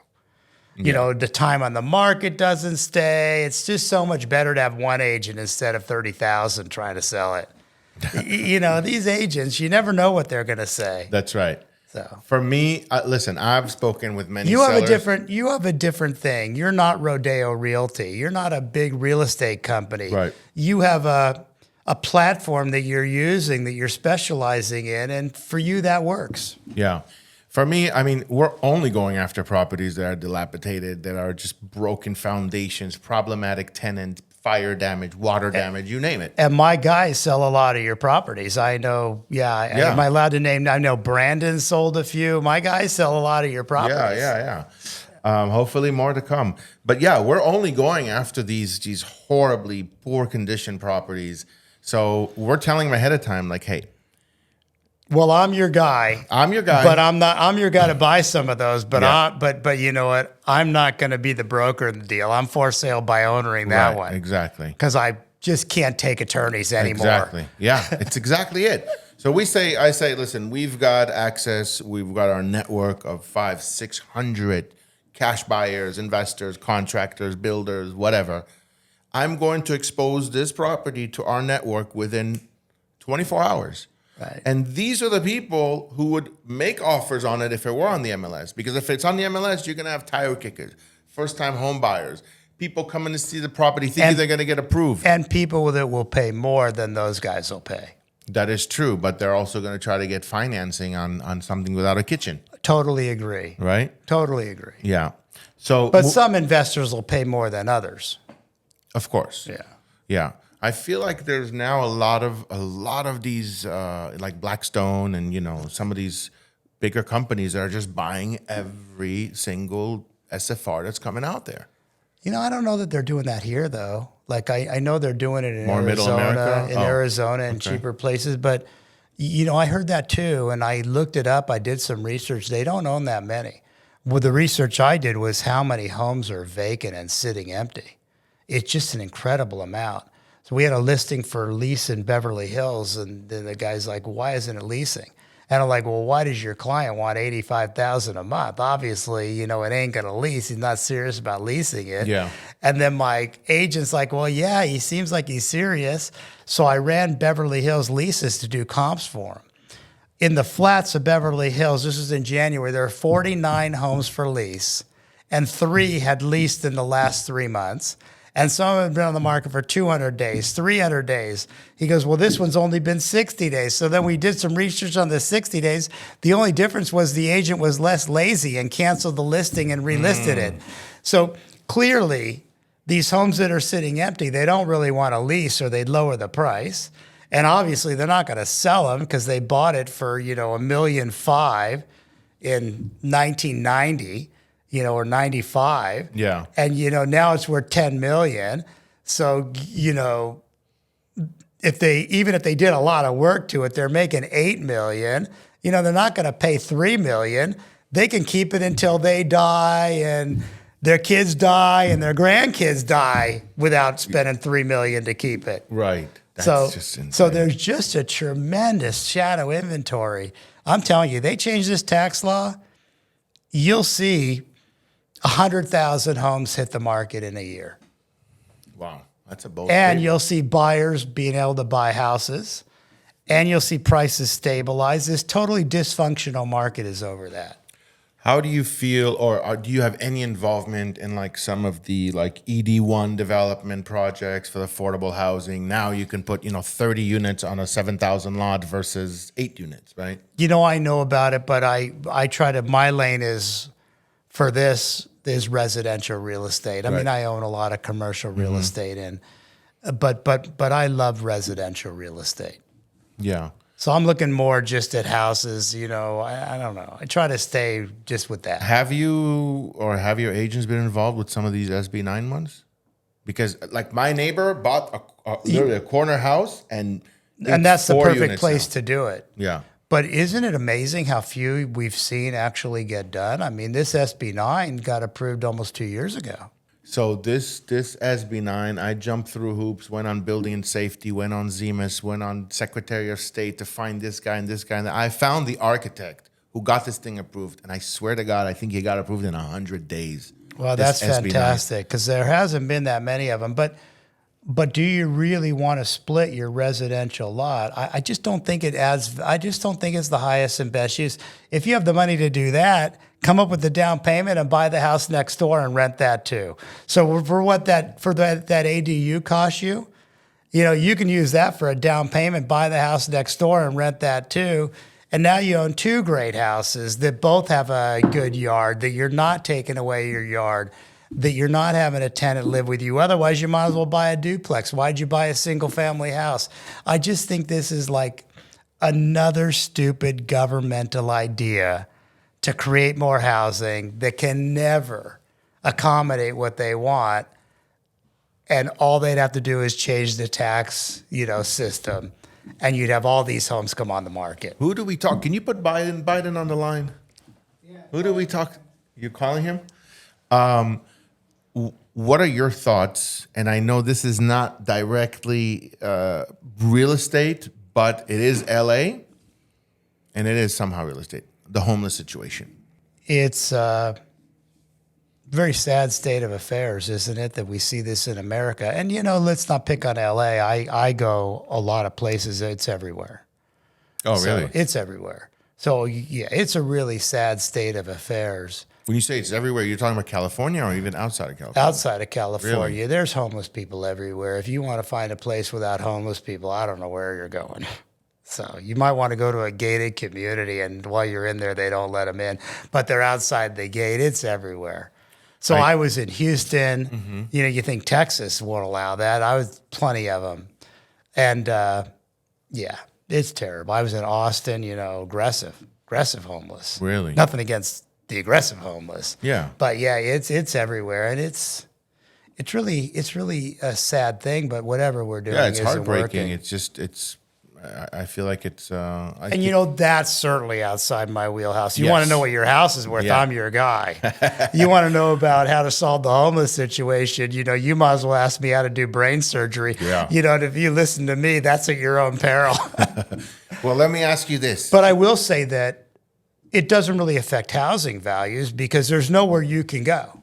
You know, the time on the market doesn't stay. It's just so much better to have one agent instead of 30,000 trying to sell it. You know, these agents, you never know what they're going to say. That's right. So for me, listen, I've spoken with many you sellers. You have a different thing. You're not Rodeo Realty. You're not a big real estate company. Right. You have a platform that you're using, that you're specializing in, and for you that works. Yeah. For me, I mean, we're only going after properties that are dilapidated, that are just broken foundations, problematic tenants, fire damage, water damage, you name it. And my guys sell a lot of your properties. I know, am I allowed to name? I know Brandon sold a few. My guys sell a lot of your properties. Yeah. Hopefully more to come. But yeah, we're only going after these horribly poor condition properties. So we're telling them ahead of time, like, hey, well, I'm your guy. But I'm your guy to buy some of those. But but you know what? I'm not going to be the broker in the deal. I'm for sale by owning that one. Exactly. Because I just can't take attorneys anymore. Exactly. Yeah, it's exactly it. So I say, listen, we've got access. We've got our network of 600 cash buyers, investors, contractors, builders, whatever. I'm going to expose this property to our network within 24 hours. Right. And these are the people who would make offers on it if it were on the MLS. Because if it's on the MLS, you're going to have tire kickers, first-time home buyers, people coming to see the property thinking they're going to get approved. And people that will pay more than those guys will pay. That is true, but they're also going to try to get financing on something without a kitchen. Totally agree. Right? Totally agree. Yeah. So, But some investors will pay more than others. of course. Yeah. Yeah. I feel like there's now a lot of these like Blackstone and some of these bigger companies that are just buying every single SFR that's coming out there. I don't know that they're doing that here though. Like I know they're doing it in More middle America? Arizona and okay. cheaper places, but I heard that too, and I looked it up. I did some research. They don't own that many. Well, the research I did was how many homes are vacant and sitting empty. It's just an incredible amount. So we had a listing for lease in Beverly Hills, and then the guy's like, "Why isn't it leasing?" And I'm like, "Well, why does your client want $85,000 a month? Obviously, it ain't gonna lease. He's not serious about leasing it." Yeah. And then my agent's like, "Well, yeah, he seems like he's serious." So I ran Beverly Hills leases to do comps for him. In the flats of Beverly Hills, this was in January, there are 49 homes for lease, and 3 had leased in the last 3 months. And some have been on the market for 200 days, 300 days. He goes, well, this one's only been 60 days. So then we did some research on the 60 days. The only difference was the agent was less lazy and canceled the listing and relisted it. So clearly, these homes that are sitting empty, they don't really want to lease or they'd lower the price. And obviously, they're not going to sell them because they bought it for, $1.5 million in 1990. Or 95. Yeah. And, now it's worth 10 million. So, if they did a lot of work to it, they're making 8 million. They're not going to pay 3 million. They can keep it until they die and their kids die and their grandkids die without spending 3 million to keep it. Right. That's just insane. So there's just a tremendous shadow inventory. I'm telling you, they change this tax law, you'll see 100,000 homes hit the market in a year. Wow. That's a bold And statement. you'll see buyers being able to buy houses, and you'll see prices stabilize. This totally dysfunctional market is over that. How do you feel, or do you have any involvement in like some of the like ED1 development projects for affordable housing? Now you can put 30 units on a 7,000 lot versus 8 units, right? I know about it, but I try to. My lane is for this is residential real estate. I mean, I own a lot of commercial real estate, but I love residential real estate. Yeah. So I'm looking more just at houses. I don't know. I try to stay just with that. Have you or have your agents been involved with some of these SB9 ones? Because like my neighbor bought literally a corner house and that's the 4 perfect units place now. to do it. Yeah. But isn't it amazing how few we've seen actually get done? I mean, this SB9 got approved almost 2 years ago. So this SB9, I jumped through hoops, went on building and safety, went on ZEMIS, went on Secretary of State to find this guy and this guy. And I found the architect who got this thing approved. And I swear to God, I think he got approved in 100 days. Well, This that's SB9. fantastic because there hasn't been that many of them. But do you really want to split your residential lot? I just don't think it adds. I just don't think it's the highest and best use. If you have the money to do that, come up with the down payment and buy the house next door and rent that too. So for what that ADU costs you, you can use that for a down payment, buy the house next door and rent that too. And now you own 2 great houses that both have a good yard, that you're not taking away your yard, that you're not having a tenant live with you. Otherwise, you might as well buy a duplex. Why'd you buy a single family house? I just think this is like another stupid governmental idea to create more housing that can never accommodate what they want. And all they'd have to do is change the tax, system, and you'd have all these homes come on the market. Who do we talk? Can you put Biden on the line? Yeah. Who do we talk? You calling him? what are your thoughts? And I know this is not directly real estate, but it is LA, and it is somehow real estate. The homeless situation. It's a very sad state of affairs, isn't it, that we see this in America? And, let's not pick on LA. I go a lot of places. It's everywhere. Oh, really? So it's everywhere. So, yeah, it's a really sad state of affairs. When you say it's everywhere, you're talking about California or even outside of California? Outside of California, Really? There's homeless people everywhere. If you want to find a place without homeless people, I don't know where you're going. So you might want to go to a gated community, and while you're in there, they don't let them in. But they're outside the gate. It's everywhere. So I was in Houston. You think Texas won't allow that. I was plenty of them. And, yeah, it's terrible. I was in Austin, aggressive homeless. Really? Nothing against the aggressive homeless. Yeah. But yeah, it's everywhere, and it's really a sad thing. But whatever we're doing, Yeah, it's isn't heartbreaking. working. It's just I feel like it's. And that's certainly outside my wheelhouse. You Yes. want to know what your house is worth? Yeah. I'm your guy. You want to know about how to solve the homeless situation? You might as well ask me how to do brain surgery. Yeah. And if you listen to me, that's at your own peril. Well, let me ask you this. But I will say that it doesn't really affect housing values because there's nowhere you can go.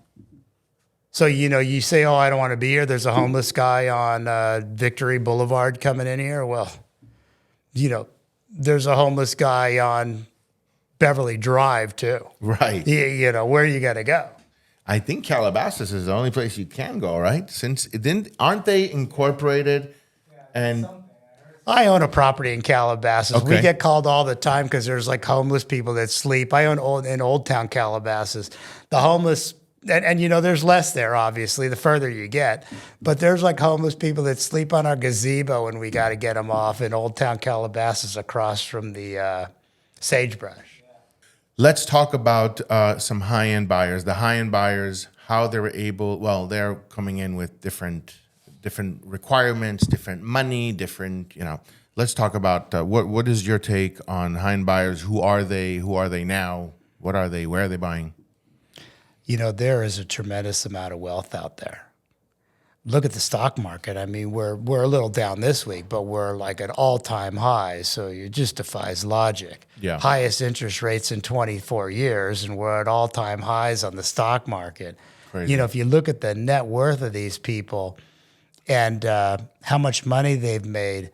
So, you say, oh, I don't want to be here. There's a homeless guy on Victory Boulevard coming in here. Well, there's a homeless guy on Beverly Drive too. Right. Where are you going to go? I think Calabasas is the only place you can go, right? Since aren't they incorporated? And I own a property in Calabasas. We Okay. get called all the time because there's like homeless people that sleep. I own in Old Town Calabasas. The homeless, and there's less there, obviously, the further you get. But there's like homeless people that sleep on our gazebo, and we got to get them off in Old Town Calabasas across from the sagebrush. let's talk about some high-end buyers. The high-end buyers, how they were able. Well, they're coming in with different requirements, different money, different. Let's talk about what is your take on high-end buyers? Who are they? Who are they now? What are they? Where are they buying? There is a tremendous amount of wealth out there. Look at the stock market. I mean, we're a little down this week, but we're like at all-time highs, so it just defies logic. Yeah. Highest interest rates in 24 years, and we're at all-time highs on the stock market. Crazy. If you look at the net worth of these people and how much money they've made,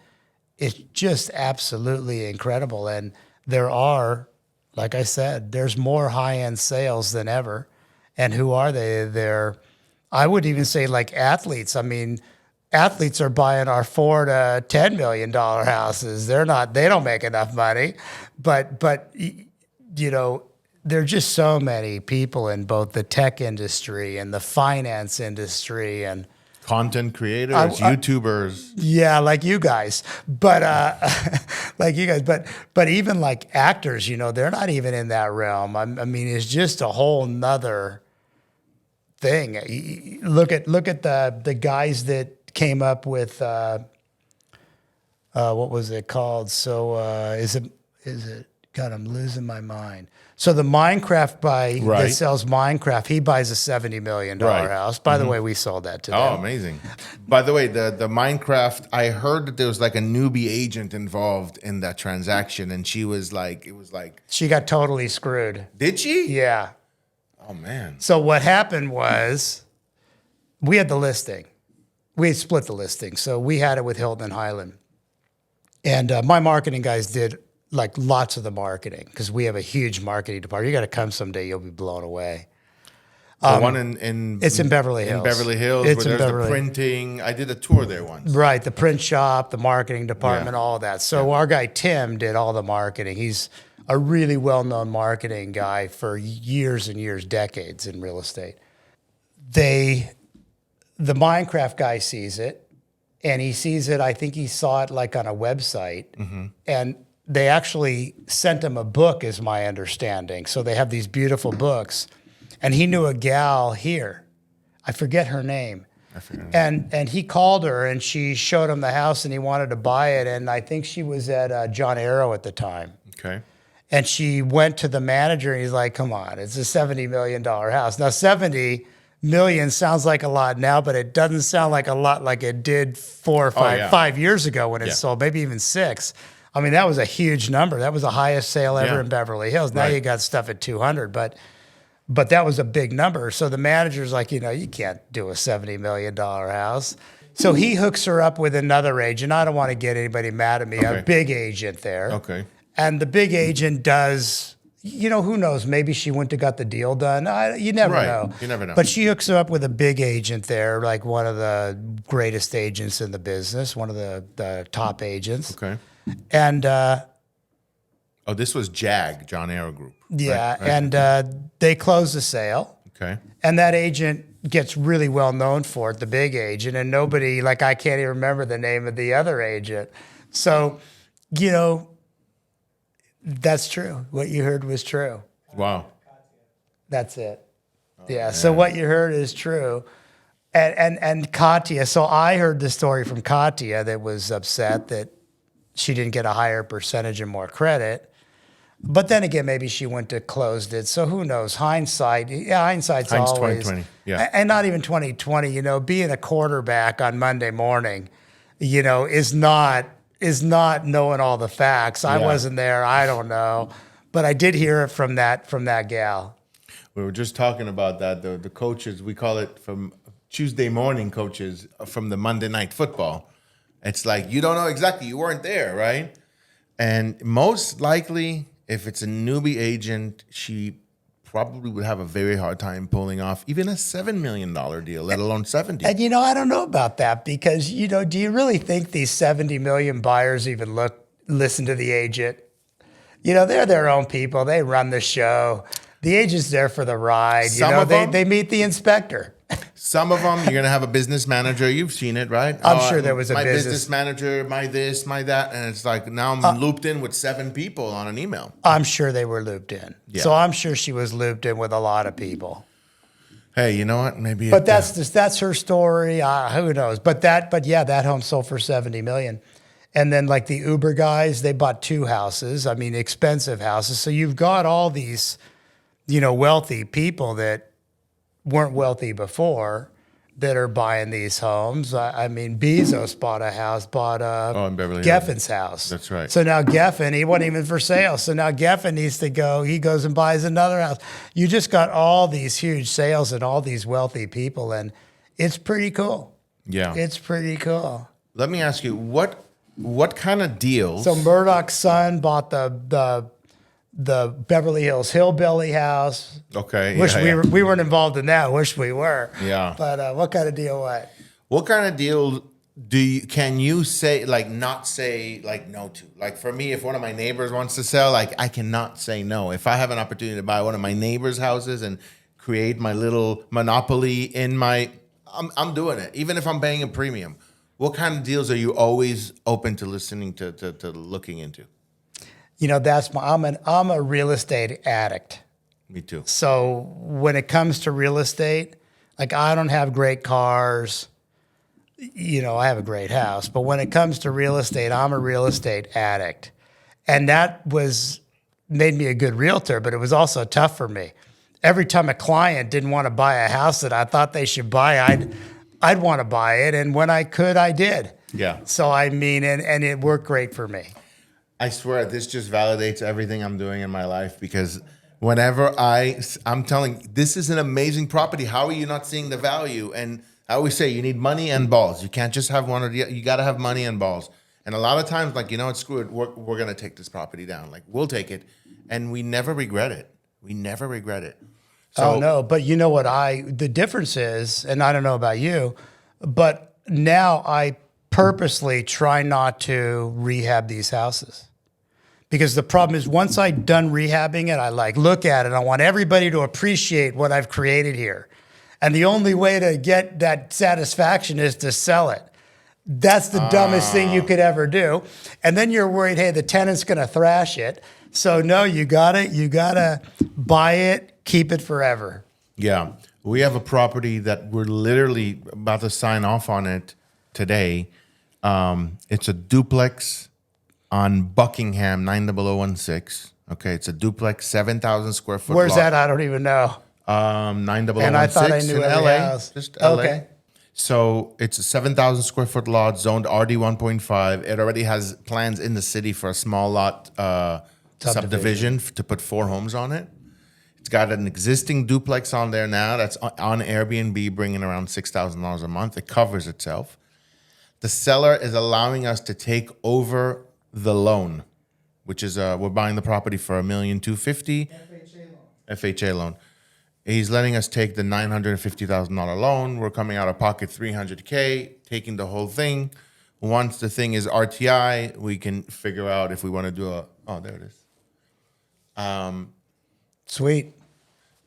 it's just absolutely incredible. And there are, like I said, there's more high-end sales than ever. And who are they? They're, I would even say, like athletes. I mean, athletes are buying our $4 to $10 million houses. They don't make enough money, but there are just so many people in both the tech industry and the finance industry and Content creators, YouTubers. yeah, like you guys, but but even like actors, they're not even in that realm. I mean, it's just a whole nother thing. Look at the guys that came up with what was it called? So is it? God, I'm losing my mind. So the Minecraft that Right. sells Minecraft, he buys a $70 million Right. house. By the way, we sold that to them. Oh, amazing. By the way, the Minecraft, I heard that there was like a newbie agent involved in that transaction, and she was like, She got totally screwed. did she? Yeah. Oh, man. So what happened was we had the listing. We had split the listing. So we had it with Hilton and Highland. And my marketing guys did like lots of the marketing because we have a huge marketing department. You got to come someday. You'll be blown away. The one in It's in Beverly Hills. In Beverly Hills, It's where in there's Beverly. the printing. I did a tour there once. Right. The print shop, the marketing department, Yeah. all that. So our guy, Tim, did all the marketing. He's a really well-known marketing guy for years and years, decades in real estate. The Minecraft guy sees it, and he sees it, I think he saw it like on a website, and they actually sent him a book, is my understanding. So they have these beautiful books, and he knew a gal here. I forget her name. And he called her, and she showed him the house, and he wanted to buy it, and I think she was at John Arrow at the time. Okay. And she went to the manager, and he's like, come on, it's a $70 million house. Now, 70 million sounds like a lot now, but it doesn't sound like a lot like it did 4 or 5 years ago when it sold, maybe even 6. I mean, that was a huge number. That was the highest sale ever in Beverly Hills. Now you got stuff at 200, but that was a big number. So the manager's like, you can't do a $70 million house. So he hooks her up with another agent. I don't want to get anybody mad at me. A big agent there. Okay. And the big agent does, who knows? Maybe she went to got the deal done. You never know. You never know. But she hooks her up with a big agent there, like one of the greatest agents in the business, one of the top agents. Okay. And this was JAG, John Arrow Group. yeah, Right. and they close the sale. Okay. And that agent gets really well known for it, the big agent, and nobody, like I can't even remember the name of the other agent. So, that's true. What you heard was true. Wow. That's it. Yeah. So what you heard is true. And Katya, so I heard the story from Katya that was upset that she didn't get a higher percentage and more credit. But then again, maybe she went to closed it. So who knows? Hindsight's always 2020. Yeah. And not even 2020. Being a quarterback on Monday morning, is not knowing all the facts. I wasn't there. I don't know, but I did hear it from that gal. We were just talking about that. The coaches, we call it from Tuesday morning coaches from the Monday night football. It's like, you don't know exactly. You weren't there, right? And most likely, if it's a newbie agent, she probably would have a very hard time pulling off even a $7 million deal, let alone 70. And I don't know about that because do you really think these 70 million buyers even listen to the agent? They're their own people. They run the show. The agent's there for the ride. They meet the inspector. Some of them, you're going to have a business manager. You've seen it, right? I'm sure there was my business manager, my this, my that. And it's like now I'm looped in with 7 people on an email. I'm sure they were looped in. Yeah. So I'm sure she was looped in with a lot of people. Hey, you know what? Maybe. But that's her story. Who knows? But that home sold for $70 million. And then like the Uber guys, they bought 2 houses. I mean, expensive houses. So you've got all these, wealthy people that weren't wealthy before that are buying these homes. I mean, Bezos bought in Beverly Geffen's house. That's right. So now Geffen, he wasn't even for sale. So now Geffen needs to go. He goes and buys another house. You just got all these huge sales and all these wealthy people, and it's pretty cool. Yeah. It's pretty cool. Let me ask you, what kind of deals? So Murdoch's son bought the Beverly Hills Hillbilly house. Okay. Wish we weren't involved in that. Wish we were. Yeah. But what kind of deal? What kind of deal can you say, like, not say, like, no to? Like, for me, if one of my neighbors wants to sell, like, I cannot say no. If I have an opportunity to buy one of my neighbors' houses and create my little monopoly in I'm doing it, even if I'm paying a premium. What kind of deals are you always open to listening to looking into? I'm a real estate addict. Me too. So when it comes to real estate, like I don't have great cars. I have a great house, but when it comes to real estate, I'm a real estate addict. And that made me a good realtor, but it was also tough for me. Every time a client didn't want to buy a house that I thought they should buy, I'd want to buy it. And when I could, I did. Yeah. So and it worked great for me. I swear this just validates everything I'm doing in my life because whenever I'm telling, this is an amazing property. How are you not seeing the value? And I always say you need money and balls. You can't just have one or the other. You got to have money and balls. And a lot of times, like, screw it. We're going to take this property down. Like, we'll take it. And we never regret it. We never regret it. So, oh, no. But you know what the difference is, and I don't know about you, but now I purposely try not to rehab these houses. Because the problem is once I'm done rehabbing it, I look at it. I want everybody to appreciate what I've created here. And the only way to get that satisfaction is to sell it. That's the dumbest thing you could ever do. And then you're worried, hey, the tenant's going to thrash it. So no, you gotta buy it, keep it forever. Yeah. We have a property that we're literally about to sign off on it today. It's a duplex on Buckingham 90016. Okay, it's a duplex, 7,000 square foot. Where's lot. that? I don't even know. 9016 And I thought I knew in every LA. house. Just LA. Okay. So it's a 7,000 square foot lot, zoned RD 1.5. It already has plans in the city for a small lot subdivision to put 4 homes on it. It's got an existing duplex on there now that's on Airbnb, bringing around $6,000 a month. It covers itself. The seller is allowing us to take over the loan, which is we're buying the property for $1,250,000. FHA loan. He's letting us take the $950,000 loan. We're coming out of pocket $300K, taking the whole thing. Once the thing is RTI, we can figure out if we want to do there it is. Sweet.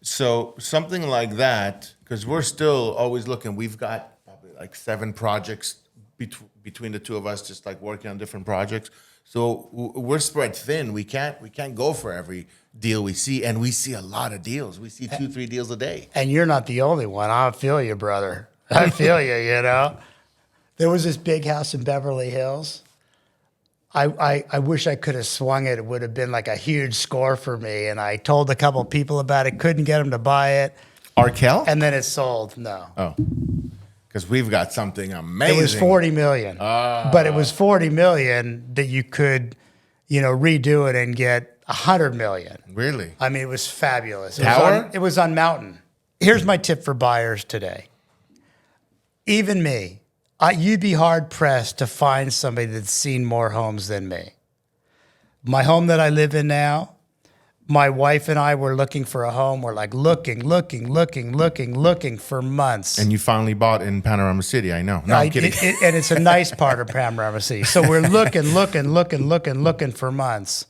So something like that, because we're still always looking. We've got probably like 7 projects between the two of us, just like working on different projects. So we're spread thin. We can't go for every deal we see, and we see a lot of deals. We see 2-3 deals a day. And you're not the only one. I feel you, brother. I feel you, you know. There was this big house in Beverly Hills. I wish I could have swung it. It would have been like a huge score for me. And I told a couple of people about it, couldn't get them to buy it. Arkell? And then it sold. No. Oh, because we've got something amazing. It was $40 million. But it was $40 million that you could, redo it and get $100 million. Really? I mean, it was fabulous. Tower? It was on Mountain. Here's my tip for buyers today. Even me, you'd be hard pressed to find somebody that's seen more homes than me. My home that I live in now, my wife and I were looking for a home. We're like looking for months. And you finally bought in Panorama City, I know. No, I'm kidding. And it's a nice part of Panorama City. So we're looking for months.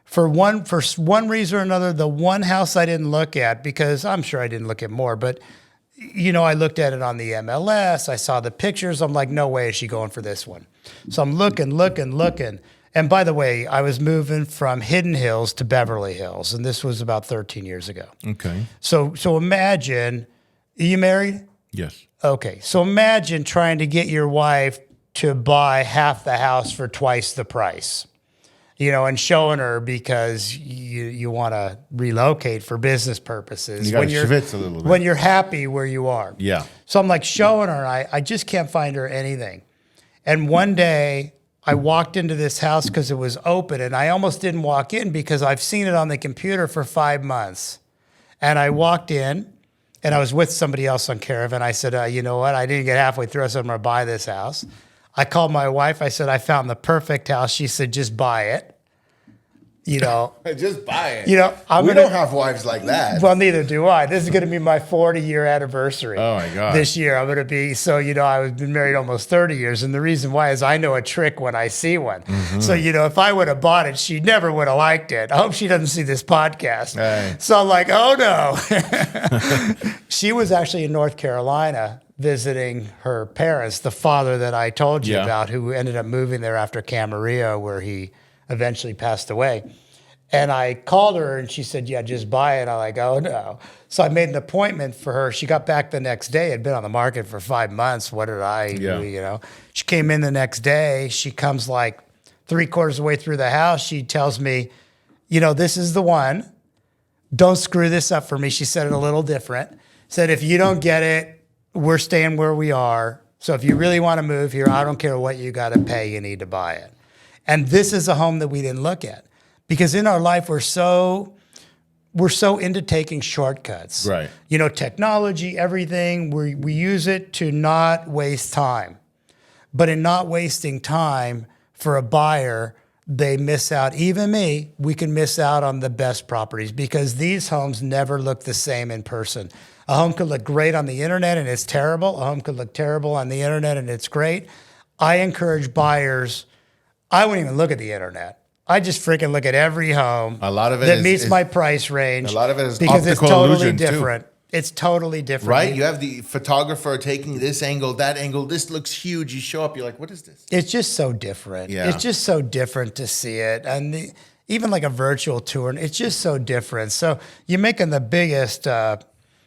For one reason or another, the one house I didn't look at, because I'm sure I didn't look at more, but I looked at it on the MLS. I saw the pictures. I'm like, no way is she going for this one. So I'm looking. And by the way, I was moving from Hidden Hills to Beverly Hills, and this was about 13 years ago. Okay. So imagine, are you married? Yes. Okay. So imagine trying to get your wife to buy half the house for twice the price. And showing her because you want to relocate for business purposes. You got to schwitz a little bit. When you're happy where you are. Yeah. So I'm like showing her, I just can't find her anything. And one day I walked into this house because it was open, and I almost didn't walk in because I've seen it on the computer for 5 months. And I walked in, and I was with somebody else on Caravan. I said, you know what? I didn't get halfway through. I said, I'm going to buy this house. I called my wife. I said, I found the perfect house. She said, just buy it. Just buy it. We don't have wives like that. Well, neither do I. This is going to be my 40-year anniversary. Oh, my God. This year I'm going to be, I've been married almost 30 years. And the reason why is I know a trick when I see one. Mm-hmm. So, if I would have bought it, she never would have liked it. I hope she doesn't see this podcast. Hey. So I'm like, oh, no. She was actually in North Carolina visiting her parents, the father that I told you about, who ended up moving there after Camarillo, where he eventually passed away. And I called her and she said, yeah, just buy it. I'm like, oh no. So I made an appointment for her. She got back the next day. It had been on the market for 5 months. What did I do, She came in the next day. She comes like 3/4 of the way through the house. She tells me, this is the one. Don't screw this up for me. She said it a little different. Said, if you don't get it, we're staying where we are. So if you really want to move here, I don't care what you got to pay. You need to buy it. And this is a home that we didn't look at, because in our life we're so into taking shortcuts. Right. Technology, everything, we use it to not waste time. But in not wasting time for a buyer, they miss out. Even me, we can miss out on the best properties, because these homes never look the same in person. A home could look great on the internet and it's terrible. A home could look terrible on the internet and it's great. I encourage buyers. I wouldn't even look at the internet. I just freaking look at every home a lot of it that meets my price range. A lot of it is because it's optical totally illusion different. Too. It's totally different. Right? You have the photographer taking this angle, that angle. This looks huge. You show up, you're like, what is this? It's just so different. Yeah. It's just so different to see it. And even like a virtual tour, it's just so different. So you're making the biggest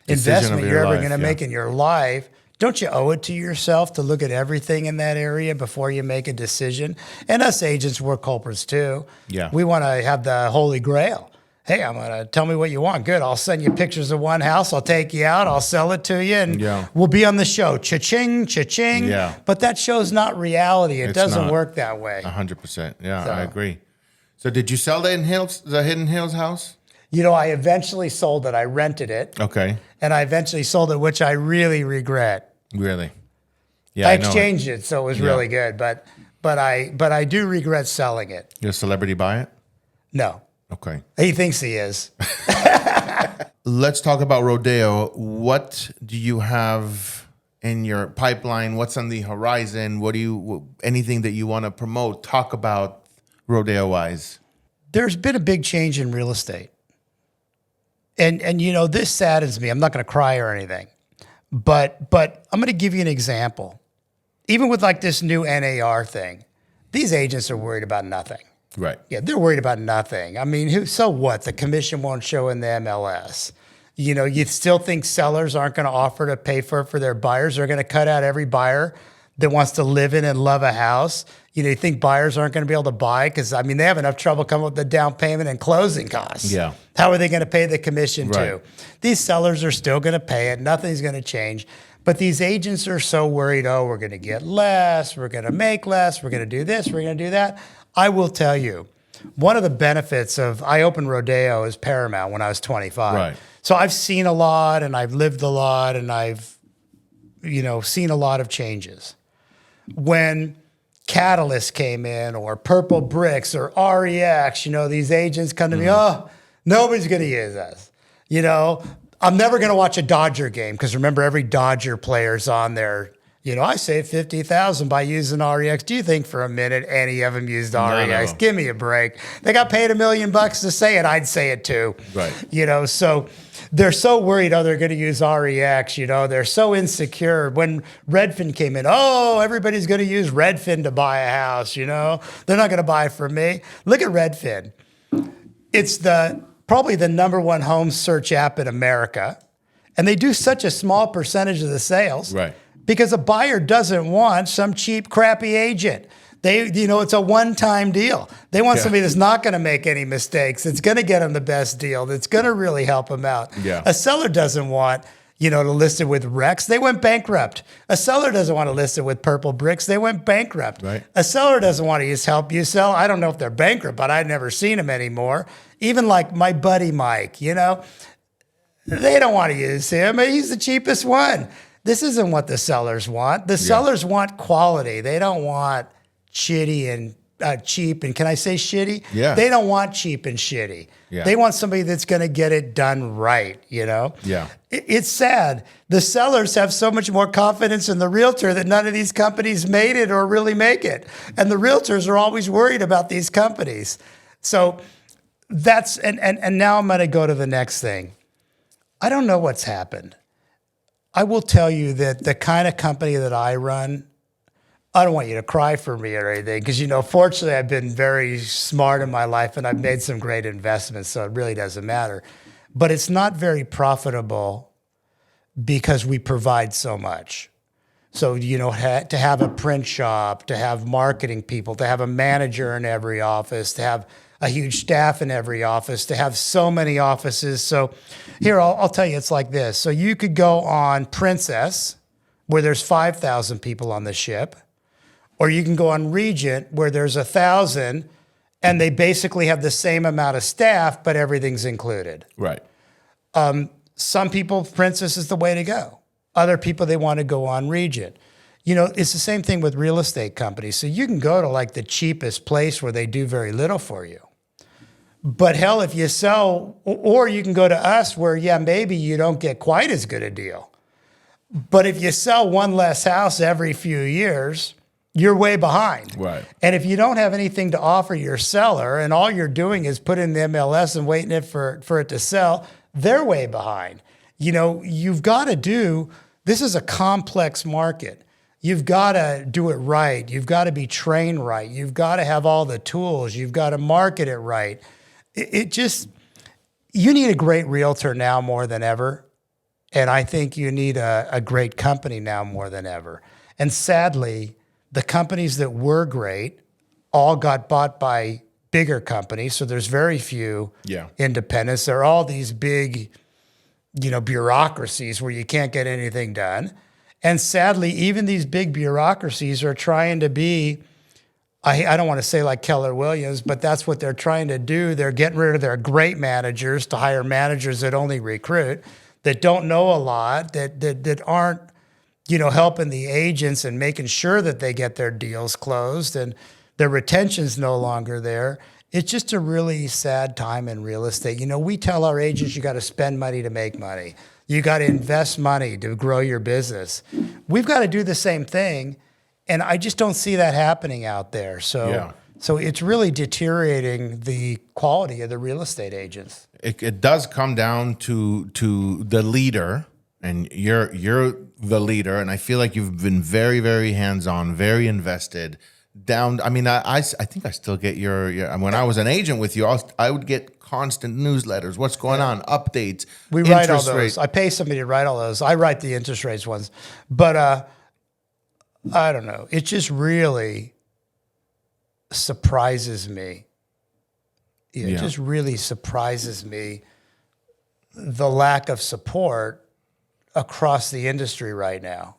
investment you're ever going to make in your life. Don't you owe it to yourself to look at everything in that area before you make a decision? And us agents, we're culprits too. Yeah. We want to have the holy grail. hey, I'm going to tell me what you want. Good. I'll send you pictures of one house. I'll take you out. I'll sell it to you. And we'll be on the show. Cha-ching, cha-ching. Yeah. But that show's not reality. It doesn't not. work that way. 100%. Yeah, I agree. So did you sell the Hidden Hills house? You know, I eventually sold it. I rented it. Okay. And I eventually sold it, which I really regret. Really? Yeah, I exchanged it, so it was really good. But I do regret selling it. You're a celebrity buy it? No. Okay. He thinks he is. Let's talk about Rodeo. What do you have in your pipeline? What's on the horizon? Anything that you want to promote? Talk about Rodeo-wise. There's been a big change in real estate. And you know, this saddens me. I'm not going to cry or anything. But I'm going to give you an example. Even with like this new NAR thing, these agents are worried about nothing. Right. Yeah, they're worried about nothing. I mean, so what? The commission won't show in the MLS. You know, you still think sellers aren't going to offer to pay for their buyers. They're going to cut out every buyer that wants to live in and love a house. You know, you think buyers aren't going to be able to buy because, I mean, they have enough trouble coming up with the down payment and closing costs. Yeah. How are they going to pay the commission Right. to? These sellers are still going to pay it. Nothing's going to change. But these agents are so worried, oh, we're going to get less, we're going to make less, we're going to do this, we're going to do that. I will tell you, one of the benefits of, I opened Rodeo as Paramount when I was 25. Right. So I've seen a lot and I've lived a lot and I've, you know, seen a lot of changes. When Catalyst came in or Purple Bricks or REX, you know, these agents come to me, oh, nobody's going to use us. You know, I'm never going to watch a Dodger game because remember, every Dodger player's on there. You know, I saved $50,000 by using REX. Do you think for a minute any of them used REX? No. Give me a break. They got paid $1 million to say it. I'd say it too. Right. You know, so they're so worried, oh, they're going to use REX. You know, they're so insecure. When Redfin came in, oh, everybody's going to use Redfin to buy a house. You know, they're not going to buy from me. Look at Redfin. It's probably the #1 home search app in America. And they do such a small percentage of the sales. Right. Because a buyer doesn't want some cheap, crappy agent. It's a one-time deal. They want somebody that's not going to make any mistakes, that's going to get them the best deal, that's going to really help them out. Yeah. A seller doesn't want, to list it with Rex. They went bankrupt. A seller doesn't want to list it with Purple Bricks. They went bankrupt. Right. A seller doesn't want to use Help You Sell. I don't know if they're bankrupt, but I've never seen them anymore. Even like my buddy Mike, they don't want to use him. He's the cheapest one. This isn't what the sellers want. The sellers want quality. They don't want shitty and cheap. And can I say shitty? Yeah. They don't want cheap and shitty. Yeah. They want somebody that's going to get it done right, Yeah. It's sad. The sellers have so much more confidence in the realtor that none of these companies made it or really make it. And the realtors are always worried about these companies. So that's, and now I'm going to go to the next thing. I don't know what's happened. I will tell you that the kind of company that I run, I don't want you to cry for me or anything because, fortunately, I've been very smart in my life and I've made some great investments, so it really doesn't matter. But it's not very profitable because we provide so much. So, to have a print shop, to have marketing people, to have a manager in every office, to have a huge staff in every office, to have so many offices. So here, I'll tell you, it's like this. So you could go on Princess, where there's 5,000 people on the ship, or you can go on Regent, where there's 1,000, and they basically have the same amount of staff, but everything's included. Right. Some people, Princess is the way to go. Other people, they want to go on Regent. It's the same thing with real estate companies. So you can go to like the cheapest place where they do very little for you. But hell, if you sell, or you can go to us where, maybe you don't get quite as good a deal. But if you sell one less house every few years, you're way behind. Right. And if you don't have anything to offer your seller and all you're doing is putting the MLS and waiting for it to sell, they're way behind. You've got to this is a complex market. You've got to do it right. You've got to be trained right. You've got to have all the tools. You've got to market it right. You need a great realtor now more than ever. And I think you need a great company now more than ever. And sadly, the companies that were great all got bought by bigger companies, so there's very few Yeah. independents. There are all these big, bureaucracies where you can't get anything done. And sadly, even these big bureaucracies are trying to be, I don't want to say like Keller Williams, but that's what they're trying to do. They're getting rid of their great managers to hire managers that only recruit, that don't know a lot, that aren't, helping the agents and making sure that they get their deals closed, and their retention's no longer there. It's just a really sad time in real estate. We tell our agents, you got to spend money to make money. You got to invest money to grow your business. We've got to do the same thing. And I just don't see that happening out there. So it's really deteriorating the quality of the real estate agents. It does come down to the leader, and you're the leader, and I feel like you've been very, very hands-on, very invested. I think I still get your when I was an agent with you, I would get constant newsletters. What's going on? Updates. We write all those. I pay somebody to write all those. I write the interest rates ones. But I don't know. It just really surprises me. It just really surprises me, the lack of support across the industry right now.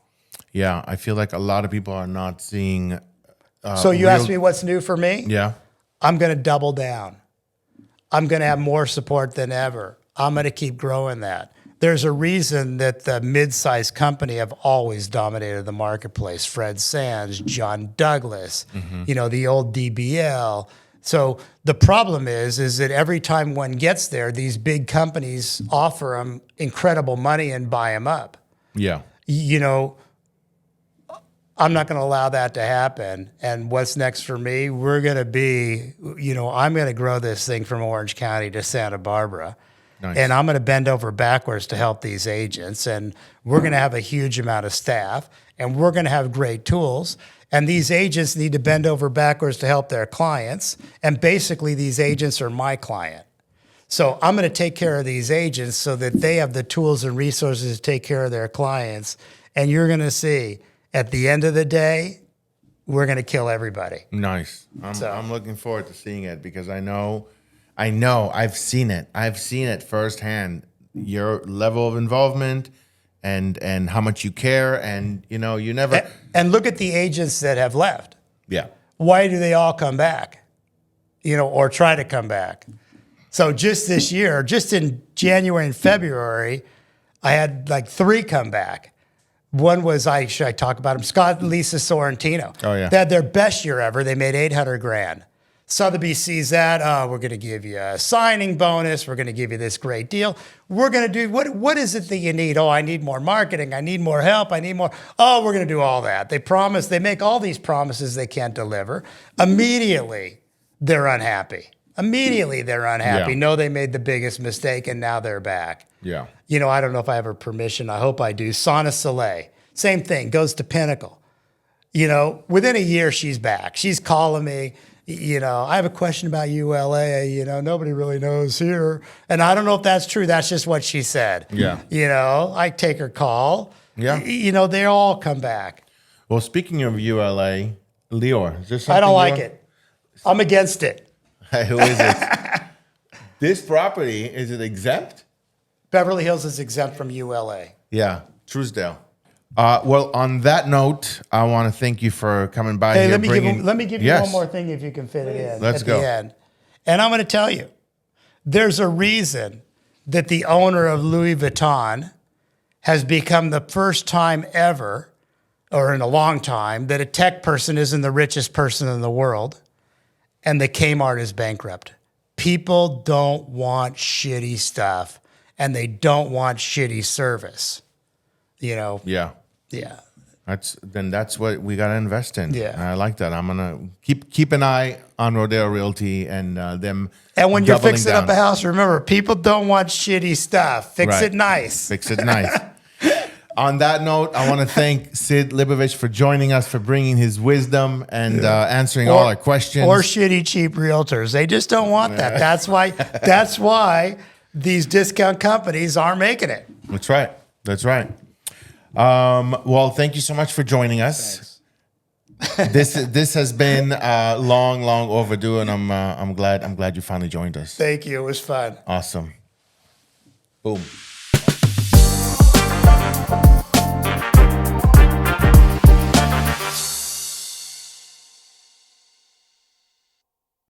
Yeah, I feel like a lot of people are not seeing. So you asked me what's new for me? Yeah. I'm going to double down. I'm going to have more support than ever. I'm going to keep growing that. There's a reason that the mid-sized company have always dominated the marketplace. Fred Sands, John Douglas, the old DBL. So the problem is that every time one gets there, these big companies offer them incredible money and buy them up. Yeah. I'm not going to allow that to happen. And what's next for me? We're going to be, I'm going to grow this thing from Orange County to Santa Barbara. Nice. And I'm going to bend over backwards to help these agents. And we're going to have a huge amount of staff, and we're going to have great tools. And these agents need to bend over backwards to help their clients. And basically, these agents are my client. So I'm going to take care of these agents so that they have the tools and resources to take care of their clients. And you're going to see, at the end of the day, we're going to kill everybody. Nice. I'm looking forward to seeing it, because I know I've seen it. I've seen it firsthand. Your level of involvement and how much you care, and you never. And look at the agents that have left. Yeah. Why do they all come back? Or try to come back. So just this year, just in January and February, I had like 3 come back. One was, should I talk about them? Scott and Lisa Sorrentino. Oh, yeah. They had their best year ever. They made $800,000. Sotheby's sees that. Oh, we're going to give you a signing bonus. We're going to give you this great deal. We're going to do, what is it that you need? Oh, I need more marketing. I need more help. I need more. Oh, we're going to do all that. They make all these promises they can't deliver. Immediately, they're unhappy. Yeah. Know they made the biggest mistake, and now they're back. Yeah. I don't know if I have her permission. I hope I do. Sana Soleil, same thing, goes to Pinnacle. Within a year, she's back. She's calling me. I have a question about ULA. Nobody really knows here. And I don't know if that's true. That's just what she said. Yeah. I take her call. Yeah. They all come back. Well, speaking of ULA, Lior, is there something I don't like it. I'm against it. Who is it? This property, is it exempt? Beverly Hills is exempt from ULA. Yeah, Truesdale. Well, on that note, I want to thank you for coming by here. Let me give you one more thing if you can fit it in. Let's go. The end. And I'm going to tell you, there's a reason that the owner of Louis Vuitton has become the first time ever, or in a long time, that a tech person isn't the richest person in the world, and the Kmart is bankrupt. People don't want shitty stuff, and they don't want shitty service. Yeah. Yeah. That's what we got to invest in. Yeah. I like that. I'm going to keep an eye on Rodeo Realty and them. And when you're doubling fixing down. up a house, remember, people don't want shitty stuff. Fix it nice. Fix it nice. On that note, I want to thank Syd Leibovitch for joining us, for bringing his wisdom and answering all our questions. Or shitty, cheap realtors. They just don't want that. That's why these discount companies aren't making it. That's right. Well, thank you so much for joining us. Thanks. This has been long overdue, and I'm glad you finally joined us. Thank you. It was fun. Awesome. Boom.